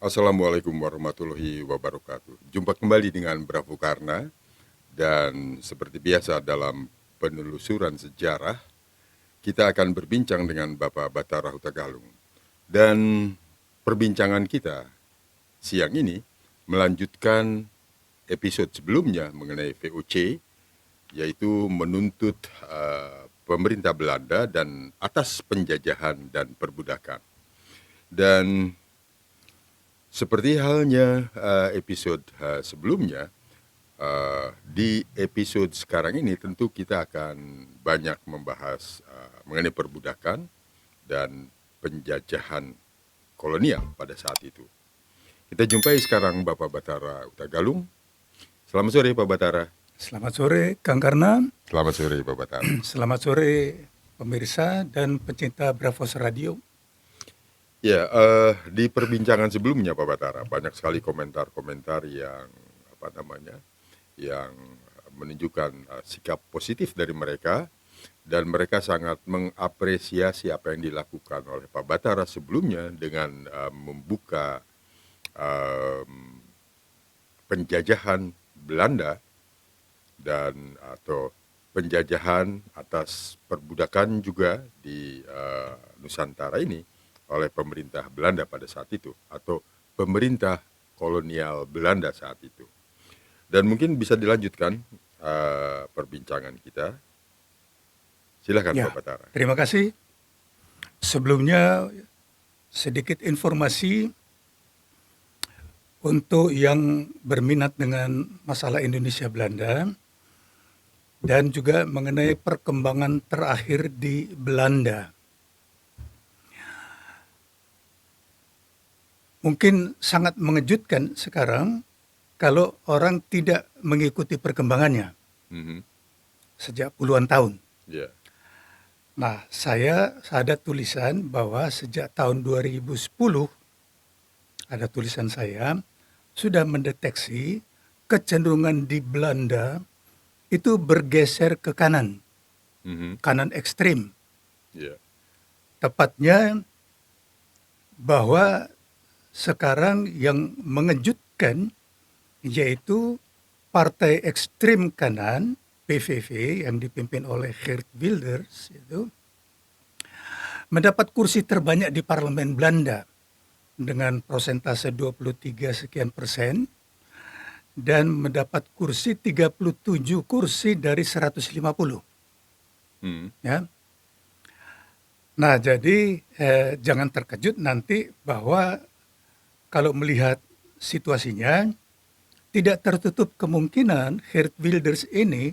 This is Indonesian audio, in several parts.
Assalamualaikum warahmatullahi wabarakatuh. Jumpa kembali dengan Bravo Karna dan seperti biasa dalam penelusuran sejarah kita akan berbincang dengan Bapak Batara Hutagalung. Dan perbincangan kita siang ini melanjutkan episode sebelumnya mengenai VOC, yaitu menuntut pemerintah Belanda dan atas penjajahan dan perbudakan. Dan seperti halnya episode sebelumnya, di episode sekarang ini tentu kita akan banyak membahas mengenai perbudakan dan penjajahan kolonial pada saat itu. Kita jumpai sekarang Bapak Batara Hutagalung. Selamat sore Pak Batara. Selamat sore Kang Karna, Selamat sore Pak Batara. selamat sore pemirsa dan pecinta Bravos Radio. Ya, di perbincangan sebelumnya Pak Batara banyak sekali komentar-komentar yang yang menunjukkan sikap positif dari mereka, dan mereka sangat mengapresiasi apa yang dilakukan oleh Pak Batara sebelumnya dengan membuka penjajahan Belanda dan atau penjajahan atas perbudakan juga di Nusantara ini oleh pemerintah Belanda pada saat itu, atau pemerintah kolonial Belanda saat itu. Dan mungkin bisa dilanjutkan perbincangan kita. Silakan Ya, Pak Batara. terima kasih. Sebelumnya sedikit informasi untuk yang berminat dengan masalah Indonesia Belanda dan juga mengenai perkembangan terakhir di Belanda. Mungkin sangat mengejutkan sekarang kalau orang tidak mengikuti perkembangannya sejak puluhan tahun. Ya. Nah, saya ada tulisan bahwa sejak tahun 2010, ada tulisan saya, sudah mendeteksi kecenderungan di Belanda itu bergeser ke kanan, kanan ekstrim. Ya. Tepatnya bahwa sekarang yang mengejutkan yaitu partai ekstrim kanan, PVV, yang dipimpin oleh Geert Wilders itu mendapat kursi terbanyak di parlemen Belanda dengan persentase 23 sekian persen dan mendapat kursi 37 kursi dari 150. Ya. Nah, jadi jangan terkejut nanti bahwa kalau melihat situasinya, tidak tertutup kemungkinan Geert Wilders ini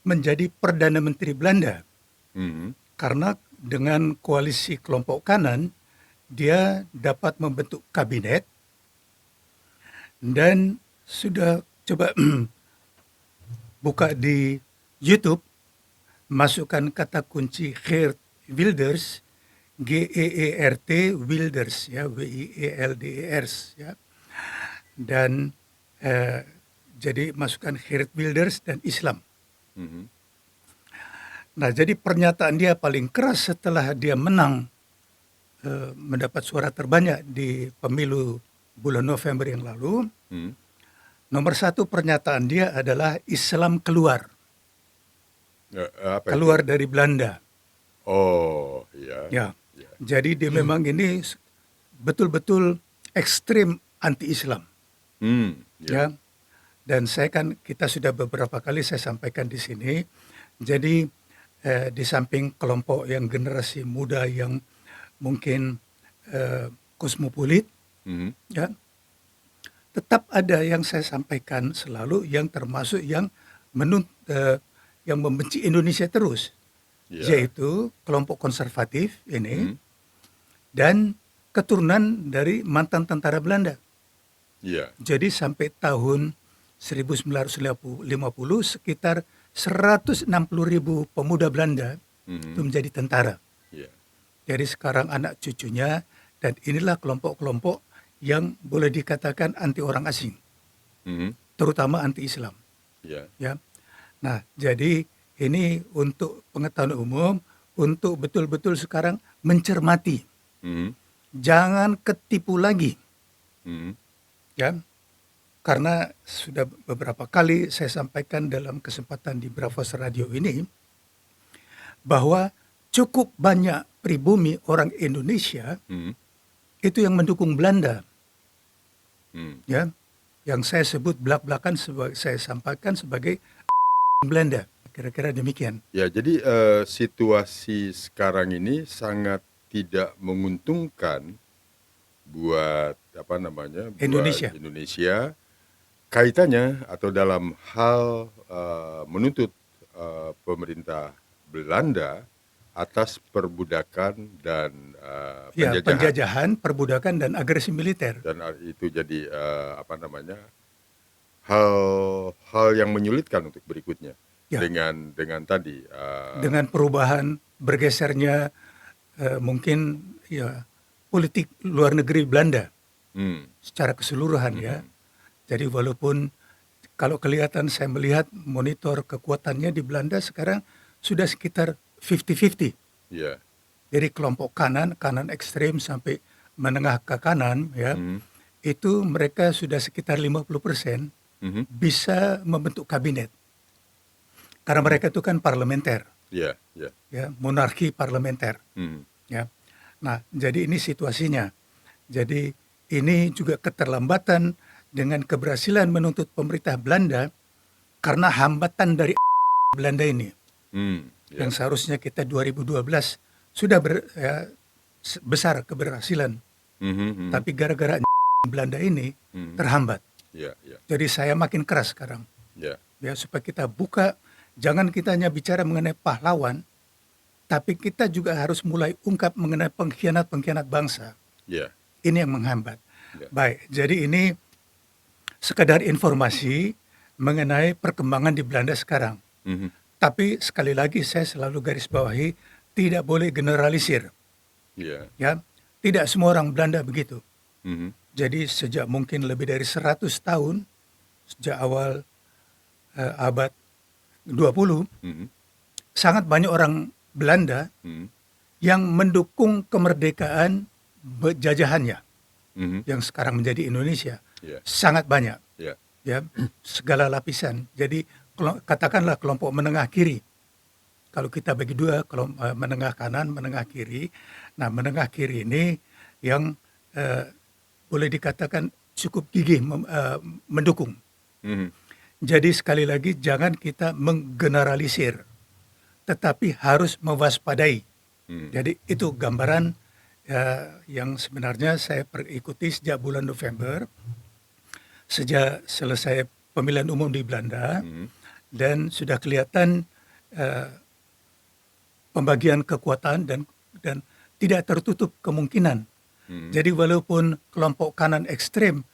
menjadi Perdana Menteri Belanda. Karena dengan koalisi kelompok kanan, dia dapat membentuk kabinet dan sudah coba buka di YouTube, masukkan kata kunci Geert Wilders, G-E-E-R-T, Wilders, ya, W-I-E-L-D-E-R-S, ya. Dan jadi masukkan Geert Wilders dan Islam. Nah, jadi pernyataan dia paling keras setelah dia menang, mendapat suara terbanyak di pemilu bulan November yang lalu. Nomor satu pernyataan dia adalah Islam keluar. Keluar dari Belanda. Oh, ya. Ya. Jadi dia memang ini betul-betul ekstrim anti-Islam. Ya. Dan kita sudah beberapa kali saya sampaikan di sini. Jadi di samping kelompok yang generasi muda yang mungkin kosmopolit, ya, tetap ada yang saya sampaikan selalu yang termasuk yang membenci Indonesia terus, yaitu kelompok konservatif ini dan keturunan dari mantan tentara Belanda. Jadi sampai tahun 1950 sekitar 160.000 pemuda Belanda itu menjadi tentara. Jadi sekarang anak cucunya, dan inilah kelompok-kelompok yang boleh dikatakan anti orang asing, terutama anti Islam. Ya. Nah, jadi ini untuk pengetahuan umum, untuk betul-betul sekarang mencermati, jangan ketipu lagi Mhm. ya. Karena sudah beberapa kali saya sampaikan dalam kesempatan di Bravos Radio ini bahwa cukup banyak pribumi orang Indonesia Mhm. itu yang mendukung Belanda, Mhm. ya. Yang saya sebut belak-belakan saya sampaikan sebagai Belanda, kira-kira demikian. Ya, jadi situasi sekarang ini sangat tidak menguntungkan buat apa namanya, buat Indonesia. Indonesia, kaitannya atau dalam hal menuntut pemerintah Belanda atas perbudakan dan Ya, penjajahan. penjajahan, perbudakan dan agresi militer. Dan itu jadi apa namanya, hal yang menyulitkan untuk berikutnya Ya, dengan tadi dengan perubahan bergesernya mungkin ya politik luar negeri Belanda hmm, secara keseluruhan, ya. mhm, Jadi walaupun kalau kelihatan saya melihat monitor kekuatannya di Belanda sekarang sudah sekitar 50-50. ya, Jadi kelompok kanan, kanan ekstrem sampai menengah ke kanan, ya, mhm, itu mereka sudah sekitar 50% mhm, bisa membentuk kabinet. Karena mhm, mereka itu kan parlementer, ya, ya, ya, monarki parlementer, mhm, ya. Nah, jadi ini situasinya. Jadi ini juga keterlambatan dengan keberhasilan menuntut pemerintah Belanda karena hambatan dari Belanda ini ya, yang seharusnya kita 2012 sudah besar keberhasilan, mhm, mhm, tapi gara-gara Belanda ini mhm, terhambat. ya, ya, Jadi saya makin keras sekarang, ya, ya, supaya kita buka, jangan kita hanya bicara mengenai pahlawan, tapi kita juga harus mulai ungkap mengenai pengkhianat-pengkhianat bangsa. ya, Ini yang menghambat. ya, Baik, jadi ini sekedar informasi mengenai perkembangan di Belanda sekarang. mhm, Tapi sekali lagi saya selalu garis bawahi, tidak boleh generalisir, ya, ya. Tidak semua orang Belanda begitu. mhm, Jadi sejak mungkin lebih dari 100 tahun, sejak awal abad 20, mhm, sangat banyak orang Belanda mhm, yang mendukung kemerdekaan jajahannya mhm, yang sekarang menjadi Indonesia. ya, Sangat banyak, ya, ya, segala lapisan. Jadi katakanlah kelompok menengah kiri. Kalau kita bagi dua, menengah kanan, menengah kiri. Nah, menengah kiri ini yang boleh dikatakan cukup gigih mendukung. mhm, Jadi sekali lagi jangan kita menggeneralisir, tetapi harus mewaspadai. mhm, Jadi itu gambaran yang sebenarnya saya ikuti sejak bulan November, sejak selesai pemilihan umum di Belanda, mhm, dan sudah kelihatan pembagian kekuatan dan tidak tertutup kemungkinan. mhm, Jadi walaupun kelompok kanan ekstrem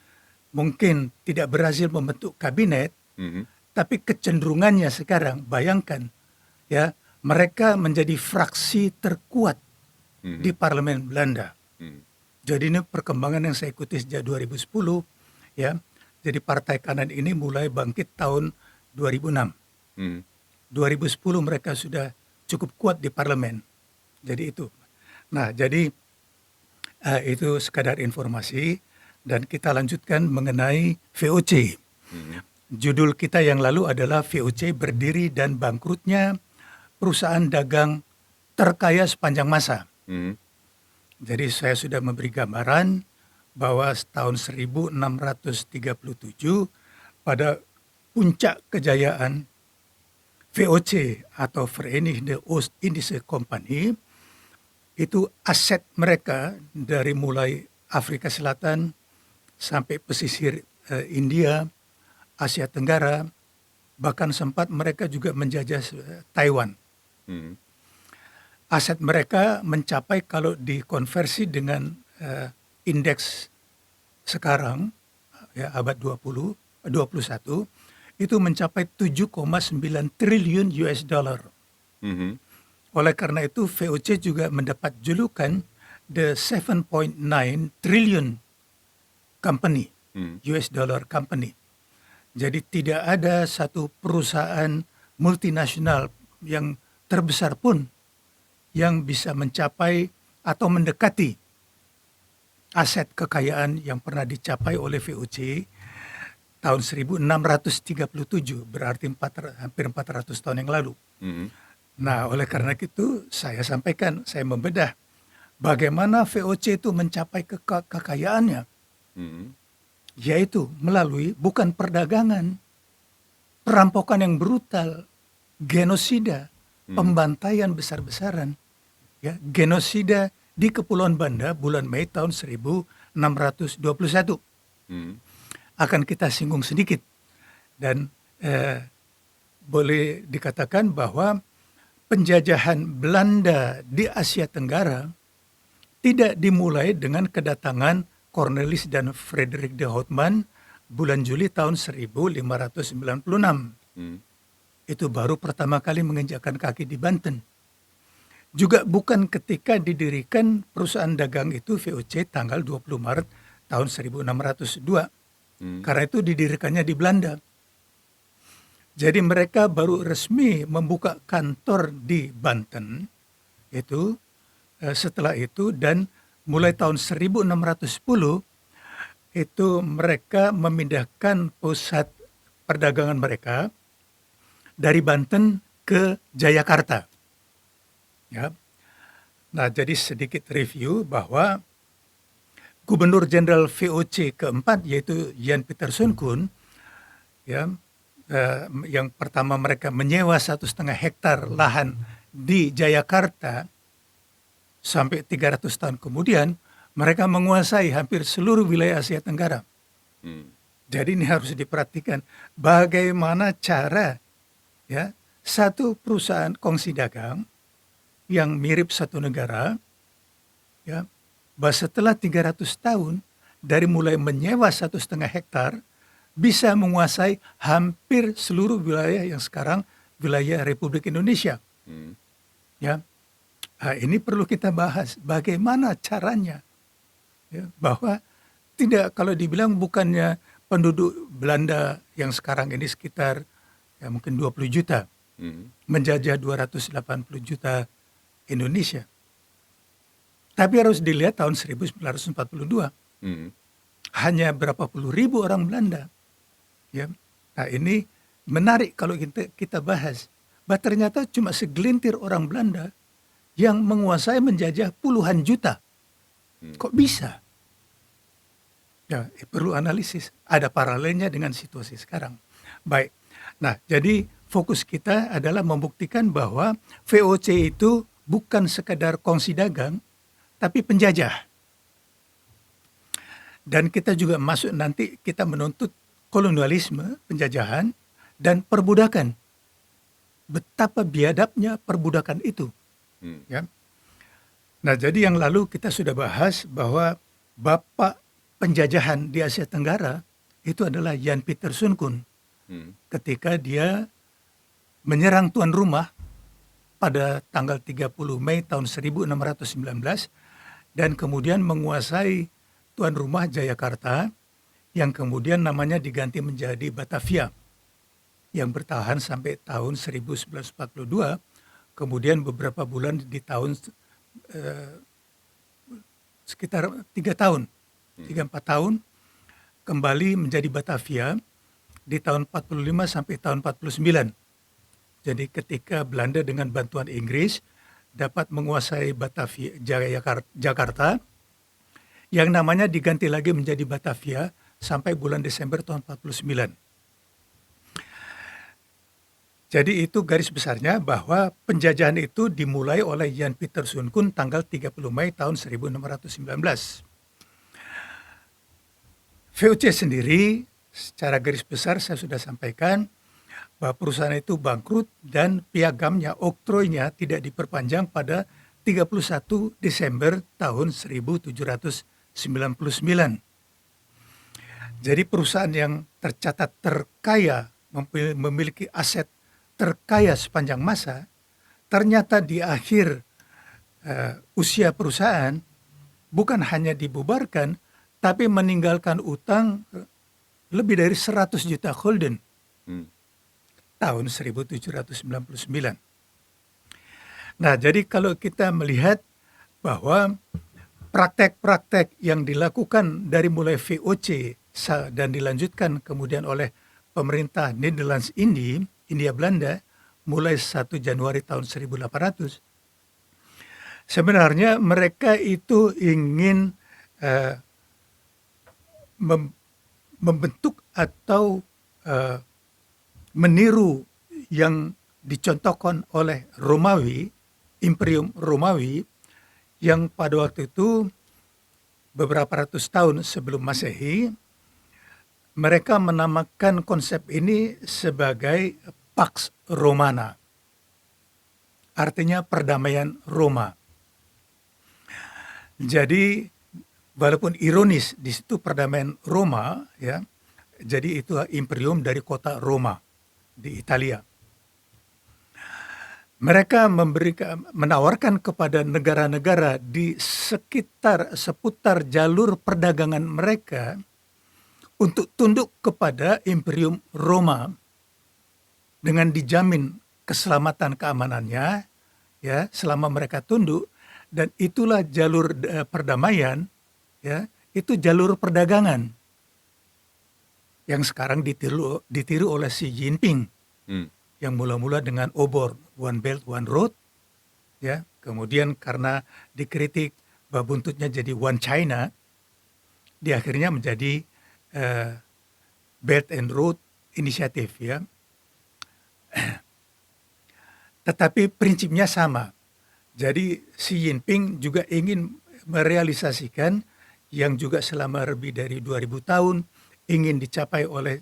mungkin tidak berhasil membentuk kabinet, mhm, tapi kecenderungannya sekarang, bayangkan, ya, mereka menjadi fraksi terkuat di mhm, parlemen Belanda. mhm, Jadi ini perkembangan yang saya ikuti sejak 2010, ya. Jadi partai kanan ini mulai bangkit tahun 2006. mhm, 2010 mereka sudah cukup kuat di parlemen. Jadi itu. Nah, jadi itu sekadar informasi dan kita lanjutkan mengenai VOC. mhm, Judul kita yang lalu adalah VOC berdiri dan bangkrutnya perusahaan dagang terkaya sepanjang masa. mhm, Jadi saya sudah memberi gambaran bahwa tahun 1637 pada puncak kejayaan VOC atau Verenigde Oost-Indische Compagnie, itu aset mereka dari mulai Afrika Selatan sampai pesisir India, Asia Tenggara, bahkan sempat mereka juga menjajah Taiwan. mhm, Aset mereka mencapai kalau dikonversi dengan indeks sekarang, ya, abad 21, itu mencapai 7,9 triliun US dollar. mhm, Oleh karena itu VOC juga mendapat julukan the 7.9 trillion company, mhm, US dollar company. Jadi tidak ada satu perusahaan multinasional yang terbesar pun yang bisa mencapai atau mendekati aset kekayaan yang pernah dicapai oleh VOC tahun 1637, berarti hampir 400 tahun yang lalu. Mhm. Nah, oleh karena itu saya sampaikan, saya membedah bagaimana VOC itu mencapai kekayaannya, Mhm. yaitu melalui bukan perdagangan, perampokan yang brutal, genosida, Mhm. pembantaian besar-besaran, ya, genosida di Kepulauan Banda bulan Mei tahun 1621. Mhm. Akan kita singgung sedikit dan boleh dikatakan bahwa penjajahan Belanda di Asia Tenggara tidak dimulai dengan kedatangan Cornelis dan Frederik de Houtman bulan Juli tahun 1596. Mhm. Itu baru pertama kali menginjakkan kaki di Banten. Juga bukan ketika didirikan perusahaan dagang itu VOC tanggal 20 Maret tahun 1602. Mhm. Karena itu didirikannya di Belanda. Jadi mereka baru resmi membuka kantor di Banten itu setelah itu, dan mulai tahun 1610 itu mereka memindahkan pusat perdagangan mereka dari Banten ke Jayakarta. Ya. Nah, jadi sedikit review bahwa Gubernur Jenderal VOC keempat yaitu Jan Pieterszoon Koen, ya, yang pertama mereka menyewa 1,5 hektar lahan di Jayakarta, sampai 300 tahun kemudian mereka menguasai hampir seluruh wilayah Asia Tenggara. Mhm. Jadi ini harus diperhatikan bagaimana cara, ya, satu perusahaan kongsi dagang yang mirip satu negara, ya, bahwa setelah 300 tahun dari mulai menyewa 1,5 hektar bisa menguasai hampir seluruh wilayah yang sekarang wilayah Republik Indonesia. Mhm. Ya, nah, ini perlu kita bahas bagaimana caranya, ya, bahwa tidak, kalau dibilang bukannya penduduk Belanda yang sekarang ini sekitar ya mungkin 20 juta Mhm. menjajah 280 juta Indonesia. Tapi harus dilihat tahun 1942 Mhm. hanya berapa puluh ribu orang Belanda, ya. Nah, ini menarik kalau kita bahas bahwa ternyata cuma segelintir orang Belanda yang menguasai menjajah puluhan juta. Mhm. Kok bisa? Ya, perlu analisis. Ada paralelnya dengan situasi sekarang. Baik. Nah, jadi fokus kita adalah membuktikan bahwa VOC itu bukan sekedar kongsi dagang, tapi penjajah. Dan kita juga masuk nanti, kita menuntut kolonialisme, penjajahan, dan perbudakan. Betapa biadabnya perbudakan itu. Mhm. Ya. Nah, jadi yang lalu kita sudah bahas bahwa bapak penjajahan di Asia Tenggara itu adalah Jan Pieterszoon Koen, Mhm. ketika dia menyerang tuan rumah pada tanggal 30 Mei tahun 1619 dan kemudian menguasai tuan rumah Jayakarta yang kemudian namanya diganti menjadi Batavia yang bertahan sampai tahun 1942, kemudian beberapa bulan di tahun sekitar 3 tahun, 3-4 tahun kembali menjadi Batavia di tahun 45 sampai tahun 49. Jadi ketika Belanda dengan bantuan Inggris dapat menguasai Batavia, Jakarta, yang namanya diganti lagi menjadi Batavia sampai bulan Desember tahun 49. Jadi itu garis besarnya bahwa penjajahan itu dimulai oleh Jan Pieterszoon Koen tanggal 30 Mei tahun 1619. VOC sendiri secara garis besar saya sudah sampaikan bahwa perusahaan itu bangkrut dan piagamnya, oktroinya tidak diperpanjang pada 31 Desember tahun 1799. Jadi perusahaan yang tercatat terkaya, memiliki aset terkaya sepanjang masa, ternyata di akhir usia perusahaan bukan hanya dibubarkan, tapi meninggalkan utang lebih dari 100 juta gulden Mhm. tahun 1799. Nah, jadi kalau kita melihat bahwa praktek-praktek yang dilakukan dari mulai VOC dan dilanjutkan kemudian oleh pemerintah Netherlands India Belanda mulai 1 Januari tahun 1800, sebenarnya mereka itu ingin membentuk atau meniru yang dicontohkan oleh Romawi, Imperium Romawi, yang pada waktu itu beberapa ratus tahun sebelum Masehi, mereka menamakan konsep ini sebagai Pax Romana, artinya perdamaian Roma. Jadi walaupun ironis di situ perdamaian Roma, ya, jadi itu imperium dari kota Roma di Italia. Mereka menawarkan kepada negara-negara di seputar jalur perdagangan mereka untuk tunduk kepada Imperium Roma dengan dijamin keselamatan keamanannya, ya, selama mereka tunduk, dan itulah jalur perdamaian, ya, itu jalur perdagangan yang sekarang ditiru oleh Xi Jinping. Yang mula-mula dengan obor One Belt One Road, ya, kemudian karena dikritik bahwa buntutnya jadi One China, di akhirnya menjadi Belt and Road Initiative, ya. Tetapi prinsipnya sama. Jadi Xi Jinping juga ingin merealisasikan yang juga selama lebih dari 2000 tahun ingin dicapai oleh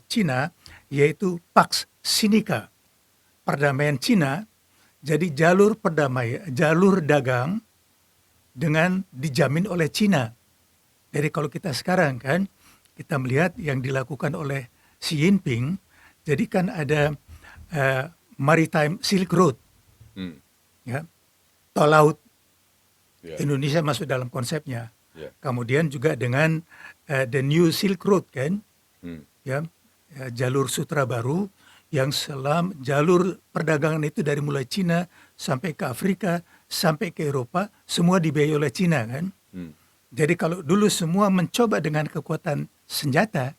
Cina, yaitu Pax Sinica, perdamaian Cina. Jadi jalur dagang dengan dijamin oleh Cina. Jadi kalau kita sekarang kan, kita melihat yang dilakukan oleh Xi Jinping, jadi kan ada Maritime Silk Road, ya, tol laut. Indonesia masuk dalam konsepnya. Kemudian juga dengan the New Silk Road kan, ya, jalur sutra baru yang jalur perdagangan itu dari mulai Cina sampai ke Afrika, sampai ke Eropa, semua dibiayai oleh Cina kan. Jadi kalau dulu semua mencoba dengan kekuatan senjata,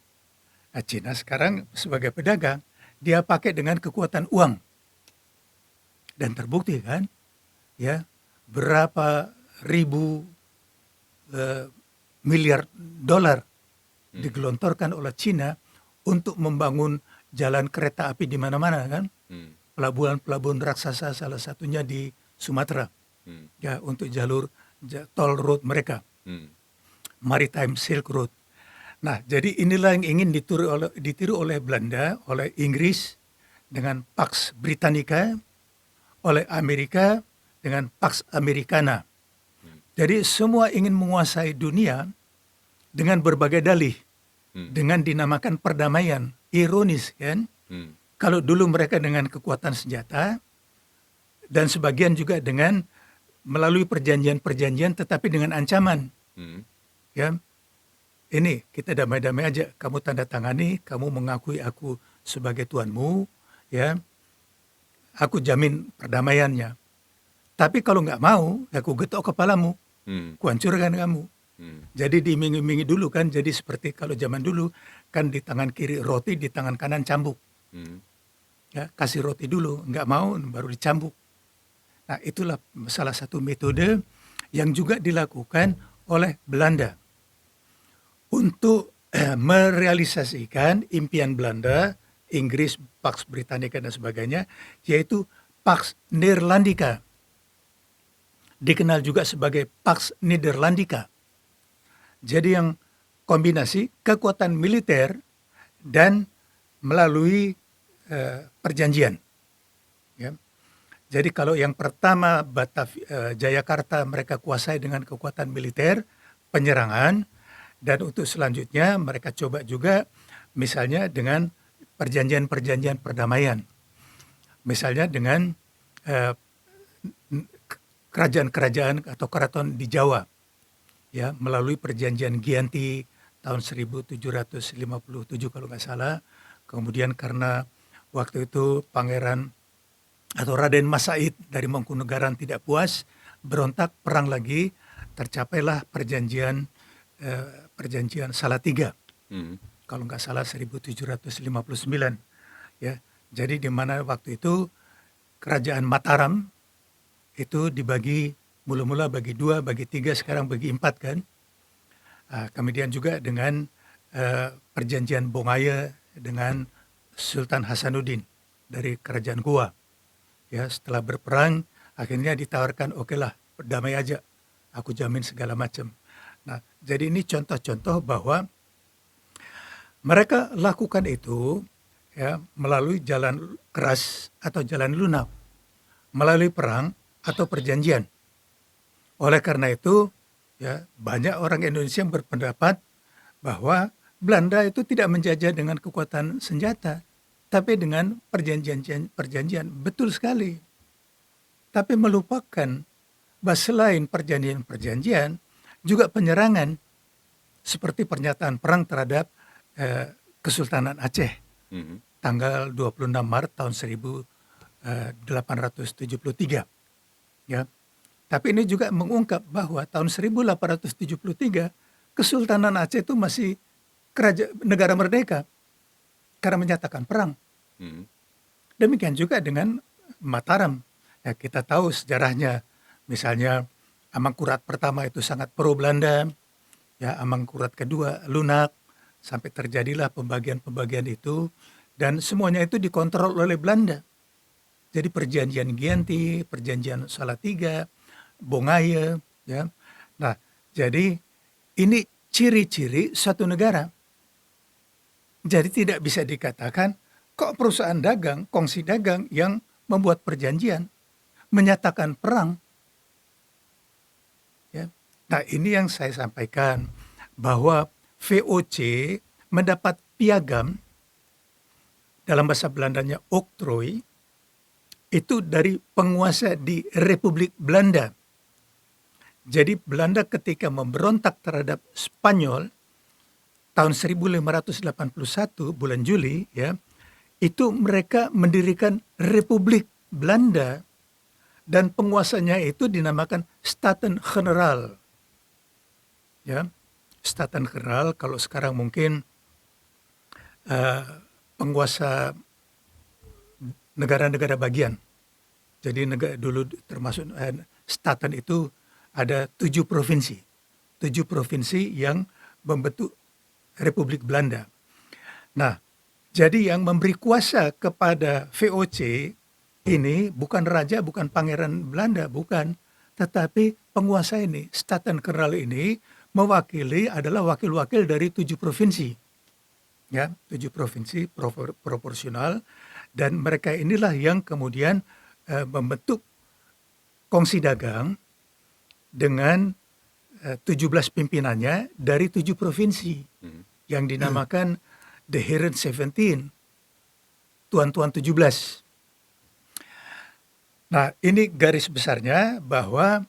Cina sekarang sebagai pedagang, dia pakai dengan kekuatan uang. Dan terbukti kan, ya, berapa ribu miliar dolar digelontorkan oleh Cina untuk membangun jalan kereta api di mana-mana kan, pelabuhan-pelabuhan raksasa, salah satunya di Sumatera, ya, untuk jalur tol road mereka, Maritime Silk Road. Nah, jadi inilah yang ingin ditiru oleh Belanda, oleh Inggris dengan Pax Britannica, oleh Amerika dengan Pax Americana. Jadi semua ingin menguasai dunia dengan berbagai dalih, dengan dinamakan perdamaian. Ironis kan, kalau dulu mereka dengan kekuatan senjata dan sebagian juga dengan melalui perjanjian-perjanjian tetapi dengan ancaman. Ya, ini kita damai-damai aja, kamu tanda tangani, kamu mengakui aku sebagai tuanmu, ya, aku jamin perdamaiannya. Tapi kalau nggak mau, aku getok kepalamu, kuhancurkan kamu. Jadi diiming-imingi dulu kan, jadi seperti kalau zaman dulu kan di tangan kiri roti, di tangan kanan cambuk. Ya, kasih roti dulu, nggak mau baru dicambuk. Nah, itulah salah satu metode yang juga dilakukan oleh Belanda untuk merealisasikan impian Belanda, Inggris, Pax Britannica dan sebagainya, yaitu Pax Neerlandica. Dikenal juga sebagai Pax Nederlandica. Jadi yang kombinasi kekuatan militer dan melalui perjanjian. Ya. Jadi kalau yang pertama Jayakarta mereka kuasai dengan kekuatan militer, penyerangan, dan untuk selanjutnya mereka coba juga misalnya dengan perjanjian-perjanjian perdamaian. Misalnya dengan kerajaan-kerajaan atau keraton di Jawa, ya, melalui perjanjian Giyanti tahun 1757 kalau nggak salah. Kemudian karena waktu itu Pangeran atau Raden Mas Said dari Mangkunegaran tidak puas, berontak, perang lagi tercapailah perjanjian Salatiga, Mhm. kalau nggak salah 1759, ya. Jadi di mana waktu itu kerajaan Mataram itu dibagi mula-mula bagi 2, bagi 3, sekarang bagi 4 kan. Kemudian juga dengan perjanjian Bongaya dengan Sultan Hasanuddin dari kerajaan Goa. Ya, setelah berperang akhirnya ditawarkan, okelah damai aja, aku jamin segala macam. Nah, jadi ini contoh-contoh bahwa mereka lakukan itu ya melalui jalan keras atau jalan lunak, melalui perang atau perjanjian. Oleh karena itu, ya banyak orang Indonesia yang berpendapat bahwa Belanda itu tidak menjajah dengan kekuatan senjata, tapi dengan perjanjian. Betul sekali. Tapi melupakan bahwa selain perjanjian-perjanjian, juga penyerangan seperti pernyataan perang terhadap Kesultanan Aceh Mhm. tanggal 26 Maret tahun 1873. Ya. Tapi ini juga mengungkap bahwa tahun 1873 Kesultanan Aceh itu masih negara merdeka karena menyatakan perang. Mhm. Demikian juga dengan Mataram. Ya, kita tahu sejarahnya. Misalnya Amangkurat pertama itu sangat pro Belanda, ya Amangkurat kedua lunak, sampai terjadilah pembagian-pembagian itu dan semuanya itu dikontrol oleh Belanda. Jadi perjanjian Giyanti, perjanjian Salatiga, Bongaya, ya. Nah, jadi ini ciri-ciri suatu negara. Jadi tidak bisa dikatakan kok perusahaan dagang, kongsi dagang yang membuat perjanjian, menyatakan perang. Ya. Nah, ini yang saya sampaikan bahwa VOC mendapat piagam, dalam bahasa Belandanya oktrooi, itu dari penguasa di Republik Belanda. Jadi Belanda ketika memberontak terhadap Spanyol tahun 1581 bulan Juli, ya, itu mereka mendirikan Republik Belanda dan penguasanya itu dinamakan Staten-Generaal. Ya, Staten-Generaal kalau sekarang mungkin penguasa negara-negara bagian. Jadi dulu termasuk Staten itu ada 7 provinsi. 7 provinsi yang membentuk Republik Belanda. Nah, jadi yang memberi kuasa kepada VOC ini bukan raja, bukan pangeran Belanda, bukan. Tetapi penguasa ini, Staten-Generaal ini mewakili adalah wakil-wakil dari 7 provinsi. Ya, 7 provinsi proporsional, dan mereka inilah yang kemudian membentuk kongsi dagang dengan 17 pimpinannya dari 7 provinsi yang dinamakan The Heren 17, Tuan-Tuan 17. Nah, ini garis besarnya bahwa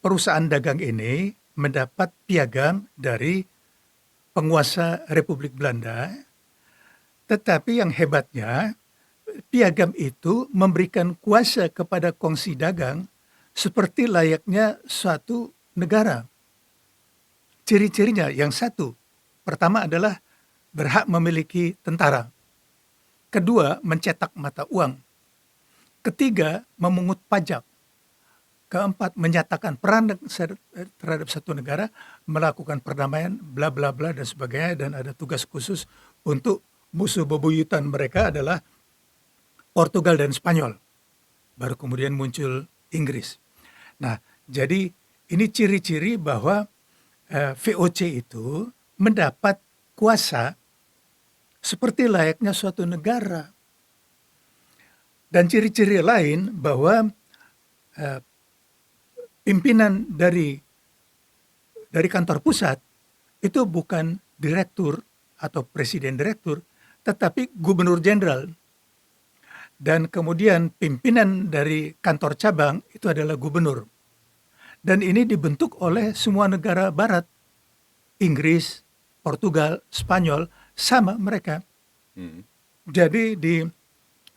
perusahaan dagang ini mendapat piagam dari penguasa Republik Belanda, tetapi yang hebatnya piagam itu memberikan kuasa kepada kongsi dagang seperti layaknya suatu negara. Ciri-cirinya yang satu, pertama adalah berhak memiliki tentara. Kedua, mencetak mata uang. Ketiga, memungut pajak. Keempat, menyatakan peran terhadap satu negara, melakukan perdamaian, bla bla bla dan sebagainya, dan ada tugas khusus untuk musuh bebuyutan mereka adalah Portugal dan Spanyol. Baru kemudian muncul Inggris. Nah, jadi ini ciri-ciri bahwa VOC itu mendapat kuasa seperti layaknya suatu negara. Dan ciri-ciri lain bahwa pimpinan dari kantor pusat itu bukan direktur atau presiden direktur, tetapi gubernur jenderal. Dan kemudian pimpinan dari kantor cabang itu adalah gubernur. Dan ini dibentuk oleh semua negara barat. Inggris, Portugal, Spanyol, sama mereka. Jadi di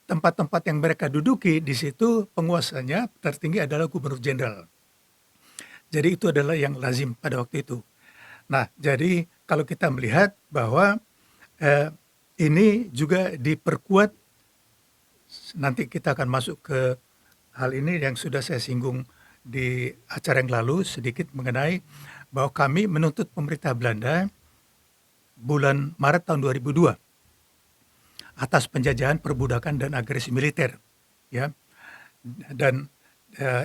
tempat-tempat yang mereka duduki, di situ penguasanya tertinggi adalah gubernur jenderal. Jadi itu adalah yang lazim pada waktu itu. Nah, jadi kalau kita melihat bahwa eh, ini juga diperkuat, nanti kita akan masuk ke hal ini yang sudah saya singgung di acara yang lalu sedikit mengenai bahwa kami menuntut pemerintah Belanda bulan Maret tahun 2002 atas penjajahan, perbudakan dan agresi militer, ya. Dan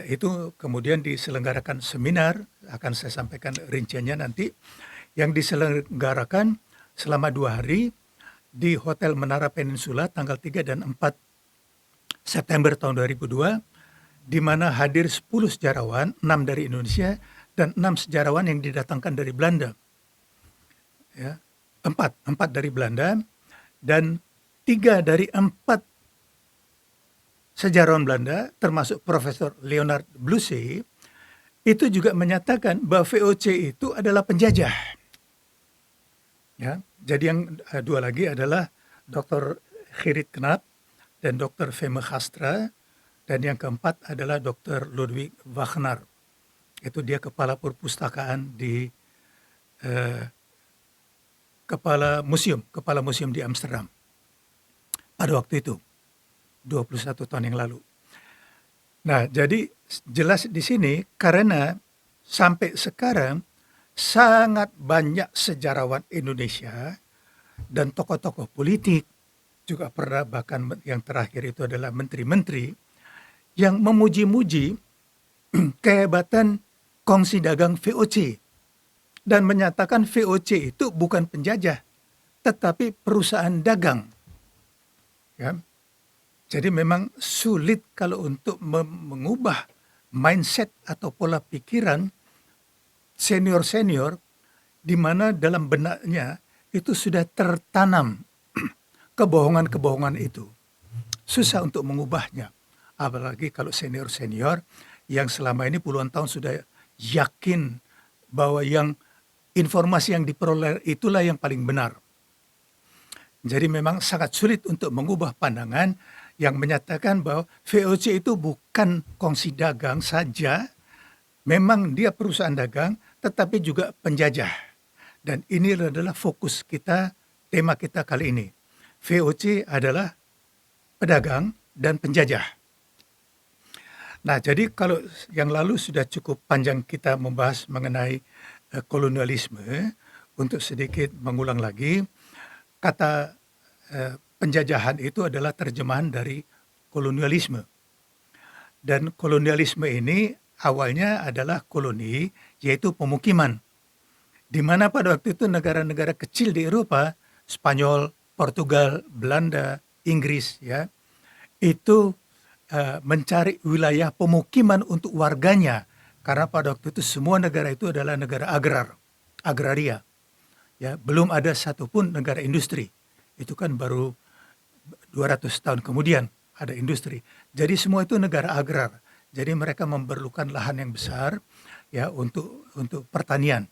itu kemudian diselenggarakan seminar, akan saya sampaikan rinciannya nanti, yang diselenggarakan selama 2 hari di Hotel Menara Peninsula tanggal 3 dan 4 September tahun 2002, di mana hadir 10 sejarawan, 6 dari Indonesia dan 6 sejarawan yang didatangkan dari Belanda. Ya, 4 dari Belanda dan 3 dari 4 sejarawan Belanda, termasuk Profesor Leonard Blussy, itu juga menyatakan bahwa VOC itu adalah penjajah. Ya, jadi yang 2 lagi adalah Dr. Gerrit Knapp dan Dr. Femme Gastra, dan yang keempat adalah Dr. Ludwig Wagner. Itu dia kepala perpustakaan di kepala museum di Amsterdam pada waktu itu, 21 tahun yang lalu. Nah, jadi jelas di sini karena sampai sekarang sangat banyak sejarawan Indonesia dan tokoh-tokoh politik juga pernah, bahkan yang terakhir itu adalah menteri-menteri yang memuji-muji kehebatan kongsi dagang VOC dan menyatakan VOC itu bukan penjajah tetapi perusahaan dagang. Ya. Jadi memang sulit kalau untuk mengubah mindset atau pola pikiran senior-senior di mana dalam benaknya itu sudah tertanam kebohongan-kebohongan itu. Susah untuk mengubahnya. Apalagi kalau senior-senior yang selama ini puluhan tahun sudah yakin bahwa yang informasi yang diperoleh itulah yang paling benar. Jadi memang sangat sulit untuk mengubah pandangan yang menyatakan bahwa VOC itu bukan kongsi dagang saja, memang dia perusahaan dagang, tetapi juga penjajah. Dan ini adalah fokus kita, tema kita kali ini. VOC adalah pedagang dan penjajah. Nah, jadi kalau yang lalu sudah cukup panjang kita membahas mengenai kolonialisme, untuk sedikit mengulang lagi, kata penjajahan itu adalah terjemahan dari kolonialisme. Dan kolonialisme ini awalnya adalah koloni, yaitu pemukiman. Di mana pada waktu itu negara-negara kecil di Eropa, Spanyol, Portugal, Belanda, Inggris, ya, itu mencari wilayah pemukiman untuk warganya. Karena pada waktu itu semua negara itu adalah negara agraria. Ya, belum ada satupun negara industri. Itu kan baru 200 tahun kemudian ada industri. Jadi semua itu negara agrar. Jadi mereka memerlukan lahan yang besar ya untuk pertanian.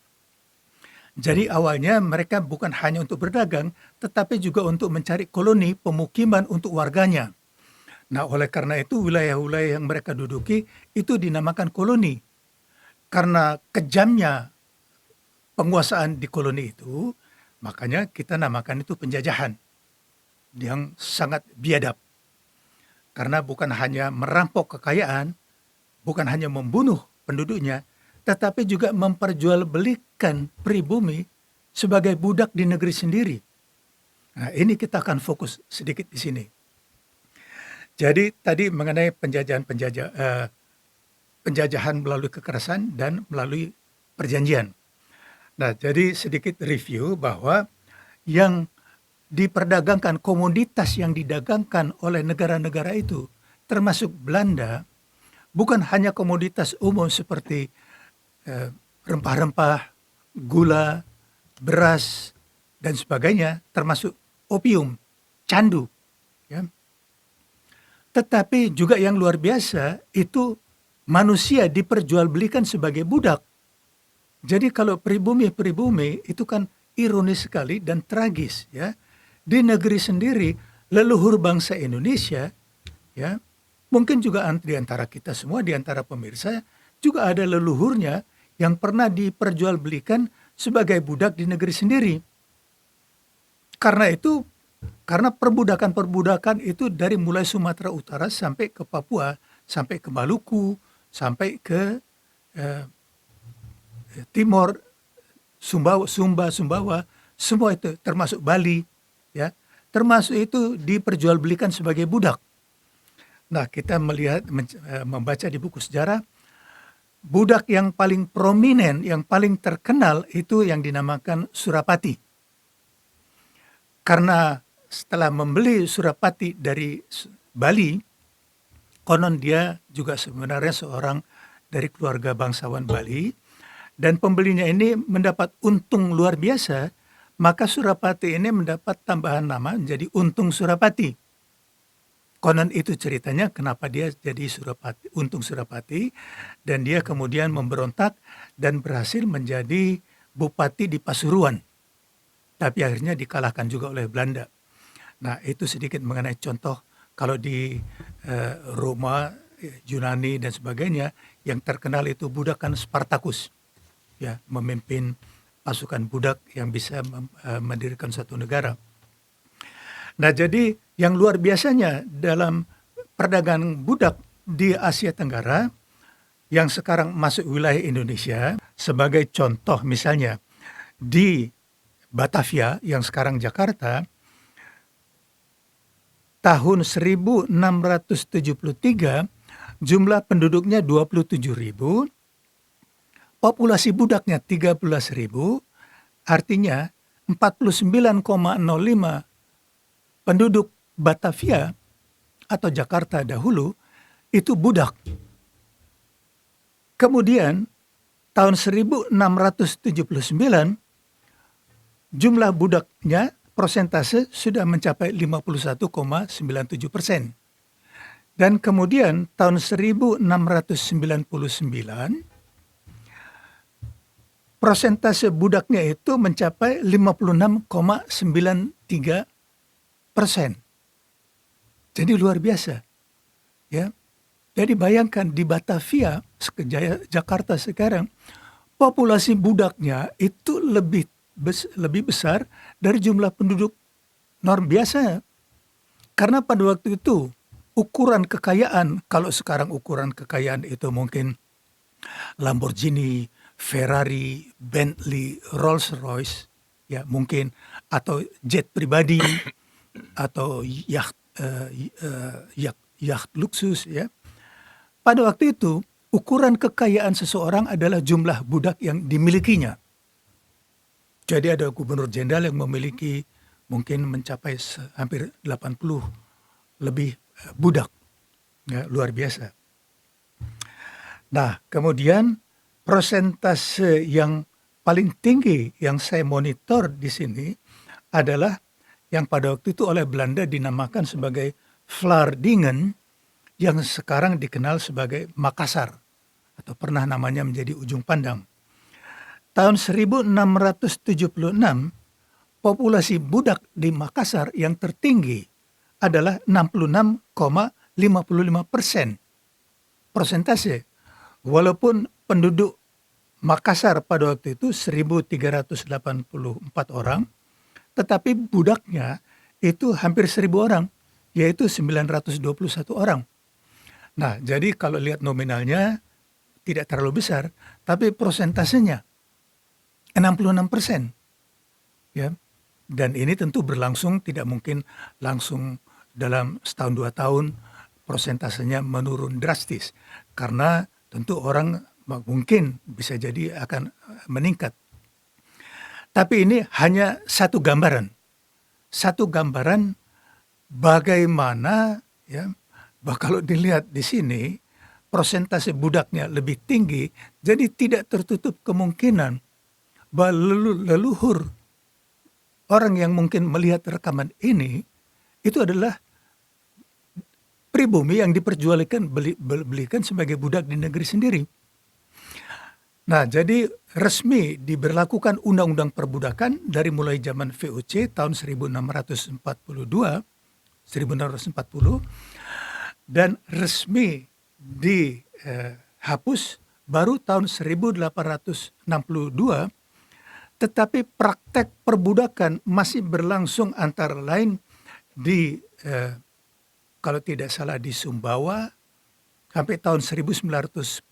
Jadi awalnya mereka bukan hanya untuk berdagang, tetapi juga untuk mencari koloni pemukiman untuk warganya. Nah, oleh karena itu wilayah-wilayah yang mereka duduki itu dinamakan koloni. Karena kejamnya penguasaan di koloni itu, makanya kita namakan itu penjajahan yang sangat biadab. Karena bukan hanya merampok kekayaan, bukan hanya membunuh penduduknya, tetapi juga memperjualbelikan pribumi sebagai budak di negeri sendiri. Nah, ini kita akan fokus sedikit di sini. Jadi tadi mengenai penjajahan melalui kekerasan dan melalui perjanjian. Nah, jadi sedikit review bahwa yang diperdagangkan, komoditas yang didagangkan oleh negara-negara itu, termasuk Belanda, bukan hanya komoditas umum seperti rempah-rempah, gula, beras, dan sebagainya, termasuk opium, candu. Ya. Tetapi juga yang luar biasa itu manusia diperjualbelikan sebagai budak. Jadi kalau pribumi itu kan ironis sekali dan tragis ya. Di negeri sendiri leluhur bangsa Indonesia ya, mungkin juga di antara kita semua, di antara pemirsa juga ada leluhurnya yang pernah diperjualbelikan sebagai budak di negeri sendiri. Karena perbudakan-perbudakan itu dari mulai Sumatera Utara sampai ke Papua, sampai ke Maluku, sampai ke eh, Timor, Sumbawa, semua itu termasuk Bali, ya, termasuk itu diperjualbelikan sebagai budak. Nah, kita membaca di buku sejarah, budak yang paling prominen, yang paling terkenal itu yang dinamakan Surapati. Karena setelah membeli Surapati dari Bali, konon dia juga sebenarnya seorang dari keluarga bangsawan Bali, dan pembelinya ini mendapat untung luar biasa, maka Surapati ini mendapat tambahan nama menjadi Untung Surapati. Konon itu ceritanya kenapa dia jadi Untung Surapati, dan dia kemudian memberontak dan berhasil menjadi bupati di Pasuruan. Tapi akhirnya dikalahkan juga oleh Belanda. Nah, itu sedikit mengenai contoh kalau di Roma, Yunani dan sebagainya, yang terkenal itu budakan Spartacus, ya, memimpin pasukan budak yang bisa mendirikan suatu negara. Nah, jadi yang luar biasanya dalam perdagangan budak di Asia Tenggara yang sekarang masuk wilayah Indonesia, sebagai contoh misalnya di Batavia yang sekarang Jakarta, tahun 1673 jumlah penduduknya 27.000, populasi budaknya 13.000, artinya 49,05 penduduk Batavia atau Jakarta dahulu itu budak. Kemudian tahun 1679 jumlah budaknya persentase sudah mencapai 51,97%. Dan kemudian tahun 1699 persentase budaknya itu mencapai 56,93%. Jadi luar biasa, ya. Jadi bayangkan di Batavia, Jakarta sekarang, populasi budaknya itu lebih besar dari jumlah penduduk norm biasa. Karena pada waktu itu ukuran kekayaan, kalau sekarang ukuran kekayaan itu mungkin Lamborghini, Ferrari, Bentley, Rolls-Royce, ya mungkin, atau jet pribadi, atau yacht luksus, ya. Pada waktu itu ukuran kekayaan seseorang adalah jumlah budak yang dimilikinya. Jadi ada gubernur jenderal yang memiliki mungkin mencapai hampir 80 lebih budak, ya, luar biasa. Nah, kemudian persentase yang paling tinggi yang saya monitor di sini adalah yang pada waktu itu oleh Belanda dinamakan sebagai Vlaardingen, yang sekarang dikenal sebagai Makassar, atau pernah namanya menjadi Ujung Pandang. Tahun 1676, populasi budak di Makassar yang tertinggi adalah 66,55% persentase. Walaupun penduduk Makassar pada waktu itu 1.384 orang, tetapi budaknya itu hampir 1.000 orang, yaitu 921 orang. Nah, jadi kalau lihat nominalnya tidak terlalu besar, tapi persentasenya 66%. Ya. Dan ini tentu berlangsung, tidak mungkin langsung dalam setahun 2 tahun persentasenya menurun drastis. Karena tentu orang mungkin bisa jadi akan meningkat. Tapi ini hanya satu gambaran bagaimana, ya, kalau dilihat di sini persentase budaknya lebih tinggi, jadi tidak tertutup kemungkinan bahwa leluhur orang yang mungkin melihat rekaman ini itu adalah pribumi yang belikan sebagai budak di negeri sendiri. Nah, jadi resmi diberlakukan Undang-Undang Perbudakan dari mulai zaman VOC tahun 1640, dan resmi dihapus baru tahun 1862, tetapi praktek perbudakan masih berlangsung antara lain di kalau tidak salah di Sumbawa sampai tahun 1910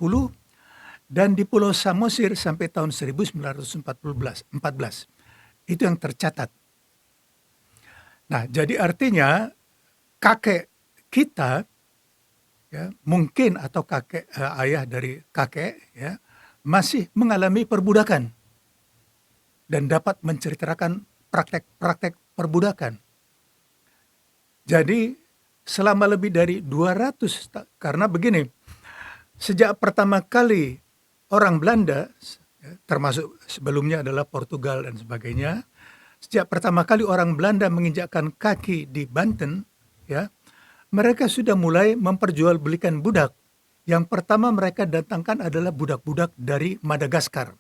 dan di Pulau Samosir sampai tahun 1914. Itu yang tercatat. Nah, jadi artinya kakek kita, ya, mungkin atau kakek ayah dari kakek, ya, masih mengalami perbudakan dan dapat menceritakan praktek-praktek perbudakan. Jadi selama lebih dari 200 karena begini, sejak pertama kali orang Belanda, ya, termasuk sebelumnya adalah Portugal dan sebagainya, sejak pertama kali orang Belanda menginjakkan kaki di Banten, ya, mereka sudah mulai memperjualbelikan budak. Yang pertama mereka datangkan adalah budak-budak dari Madagaskar.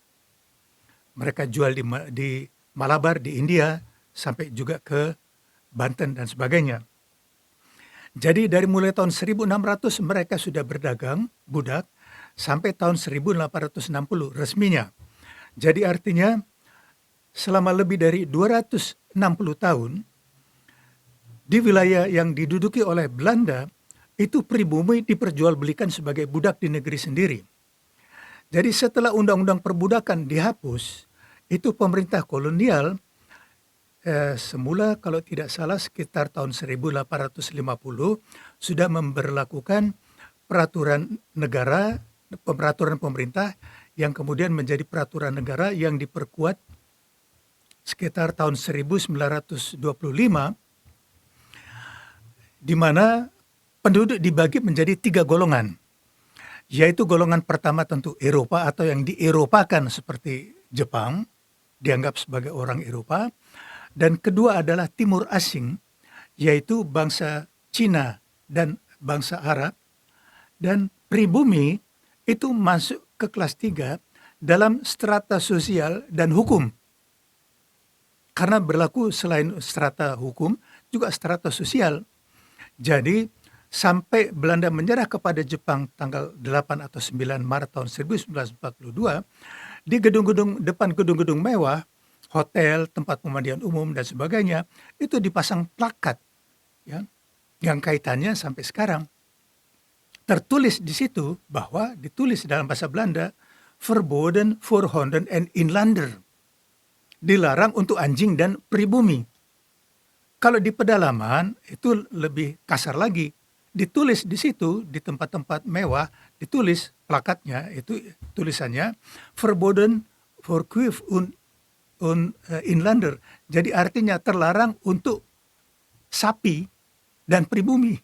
Mereka jual di Malabar, di India, sampai juga ke Banten dan sebagainya. Jadi dari mulai tahun 1600 mereka sudah berdagang budak sampai tahun 1860 resminya. Jadi artinya selama lebih dari 260 tahun di wilayah yang diduduki oleh Belanda itu pribumi diperjualbelikan sebagai budak di negeri sendiri. Jadi setelah undang-undang perbudakan dihapus, itu pemerintah kolonial semula kalau tidak salah sekitar tahun 1850 sudah memberlakukan peraturan negara, peraturan pemerintah yang kemudian menjadi peraturan negara yang diperkuat sekitar tahun 1925, di mana penduduk dibagi menjadi 3 golongan, yaitu golongan pertama tentu Eropa atau yang dieropakan seperti Jepang, dianggap sebagai orang Eropa, dan kedua adalah timur asing, yaitu bangsa Cina dan bangsa Arab, dan pribumi itu masuk ke kelas 3 dalam strata sosial dan hukum. Karena berlaku selain strata hukum, juga strata sosial. Jadi sampai Belanda menyerah kepada Jepang tanggal 8 atau 9 Maret tahun 1942, di depan gedung-gedung mewah, hotel, tempat pemandian umum dan sebagainya, itu dipasang plakat, ya, yang kaitannya sampai sekarang. Tertulis di situ bahwa ditulis dalam bahasa Belanda, verboden voor honden en inlander. Dilarang untuk anjing dan pribumi. Kalau di pedalaman itu lebih kasar lagi. Ditulis di situ di tempat-tempat mewah, ditulis plakatnya itu tulisannya verboden voor kuif un inlander. Jadi artinya terlarang untuk sapi dan pribumi.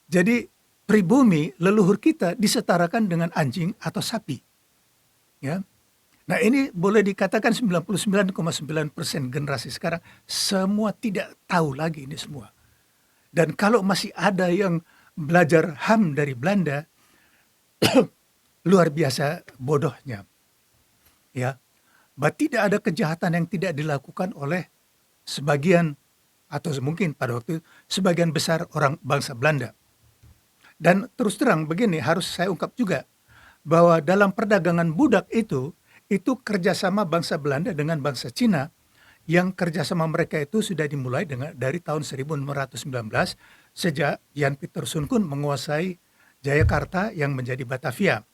Jadi pribumi leluhur kita disetarakan dengan anjing atau sapi. Ya. Nah ini boleh dikatakan 99,9% generasi sekarang semua tidak tahu lagi ini semua. Dan kalau masih ada yang belajar HAM dari Belanda, luar biasa bodohnya. Ya, bahwa tidak ada kejahatan yang tidak dilakukan oleh sebagian atau mungkin pada waktu itu sebagian besar orang bangsa Belanda. Dan terus terang begini harus saya ungkap juga bahwa dalam perdagangan budak itu kerjasama bangsa Belanda dengan bangsa Cina, yang kerjasama mereka itu sudah dimulai dari tahun 1919 sejak Jan Pieter Soenkoen menguasai Jayakarta yang menjadi Batavia.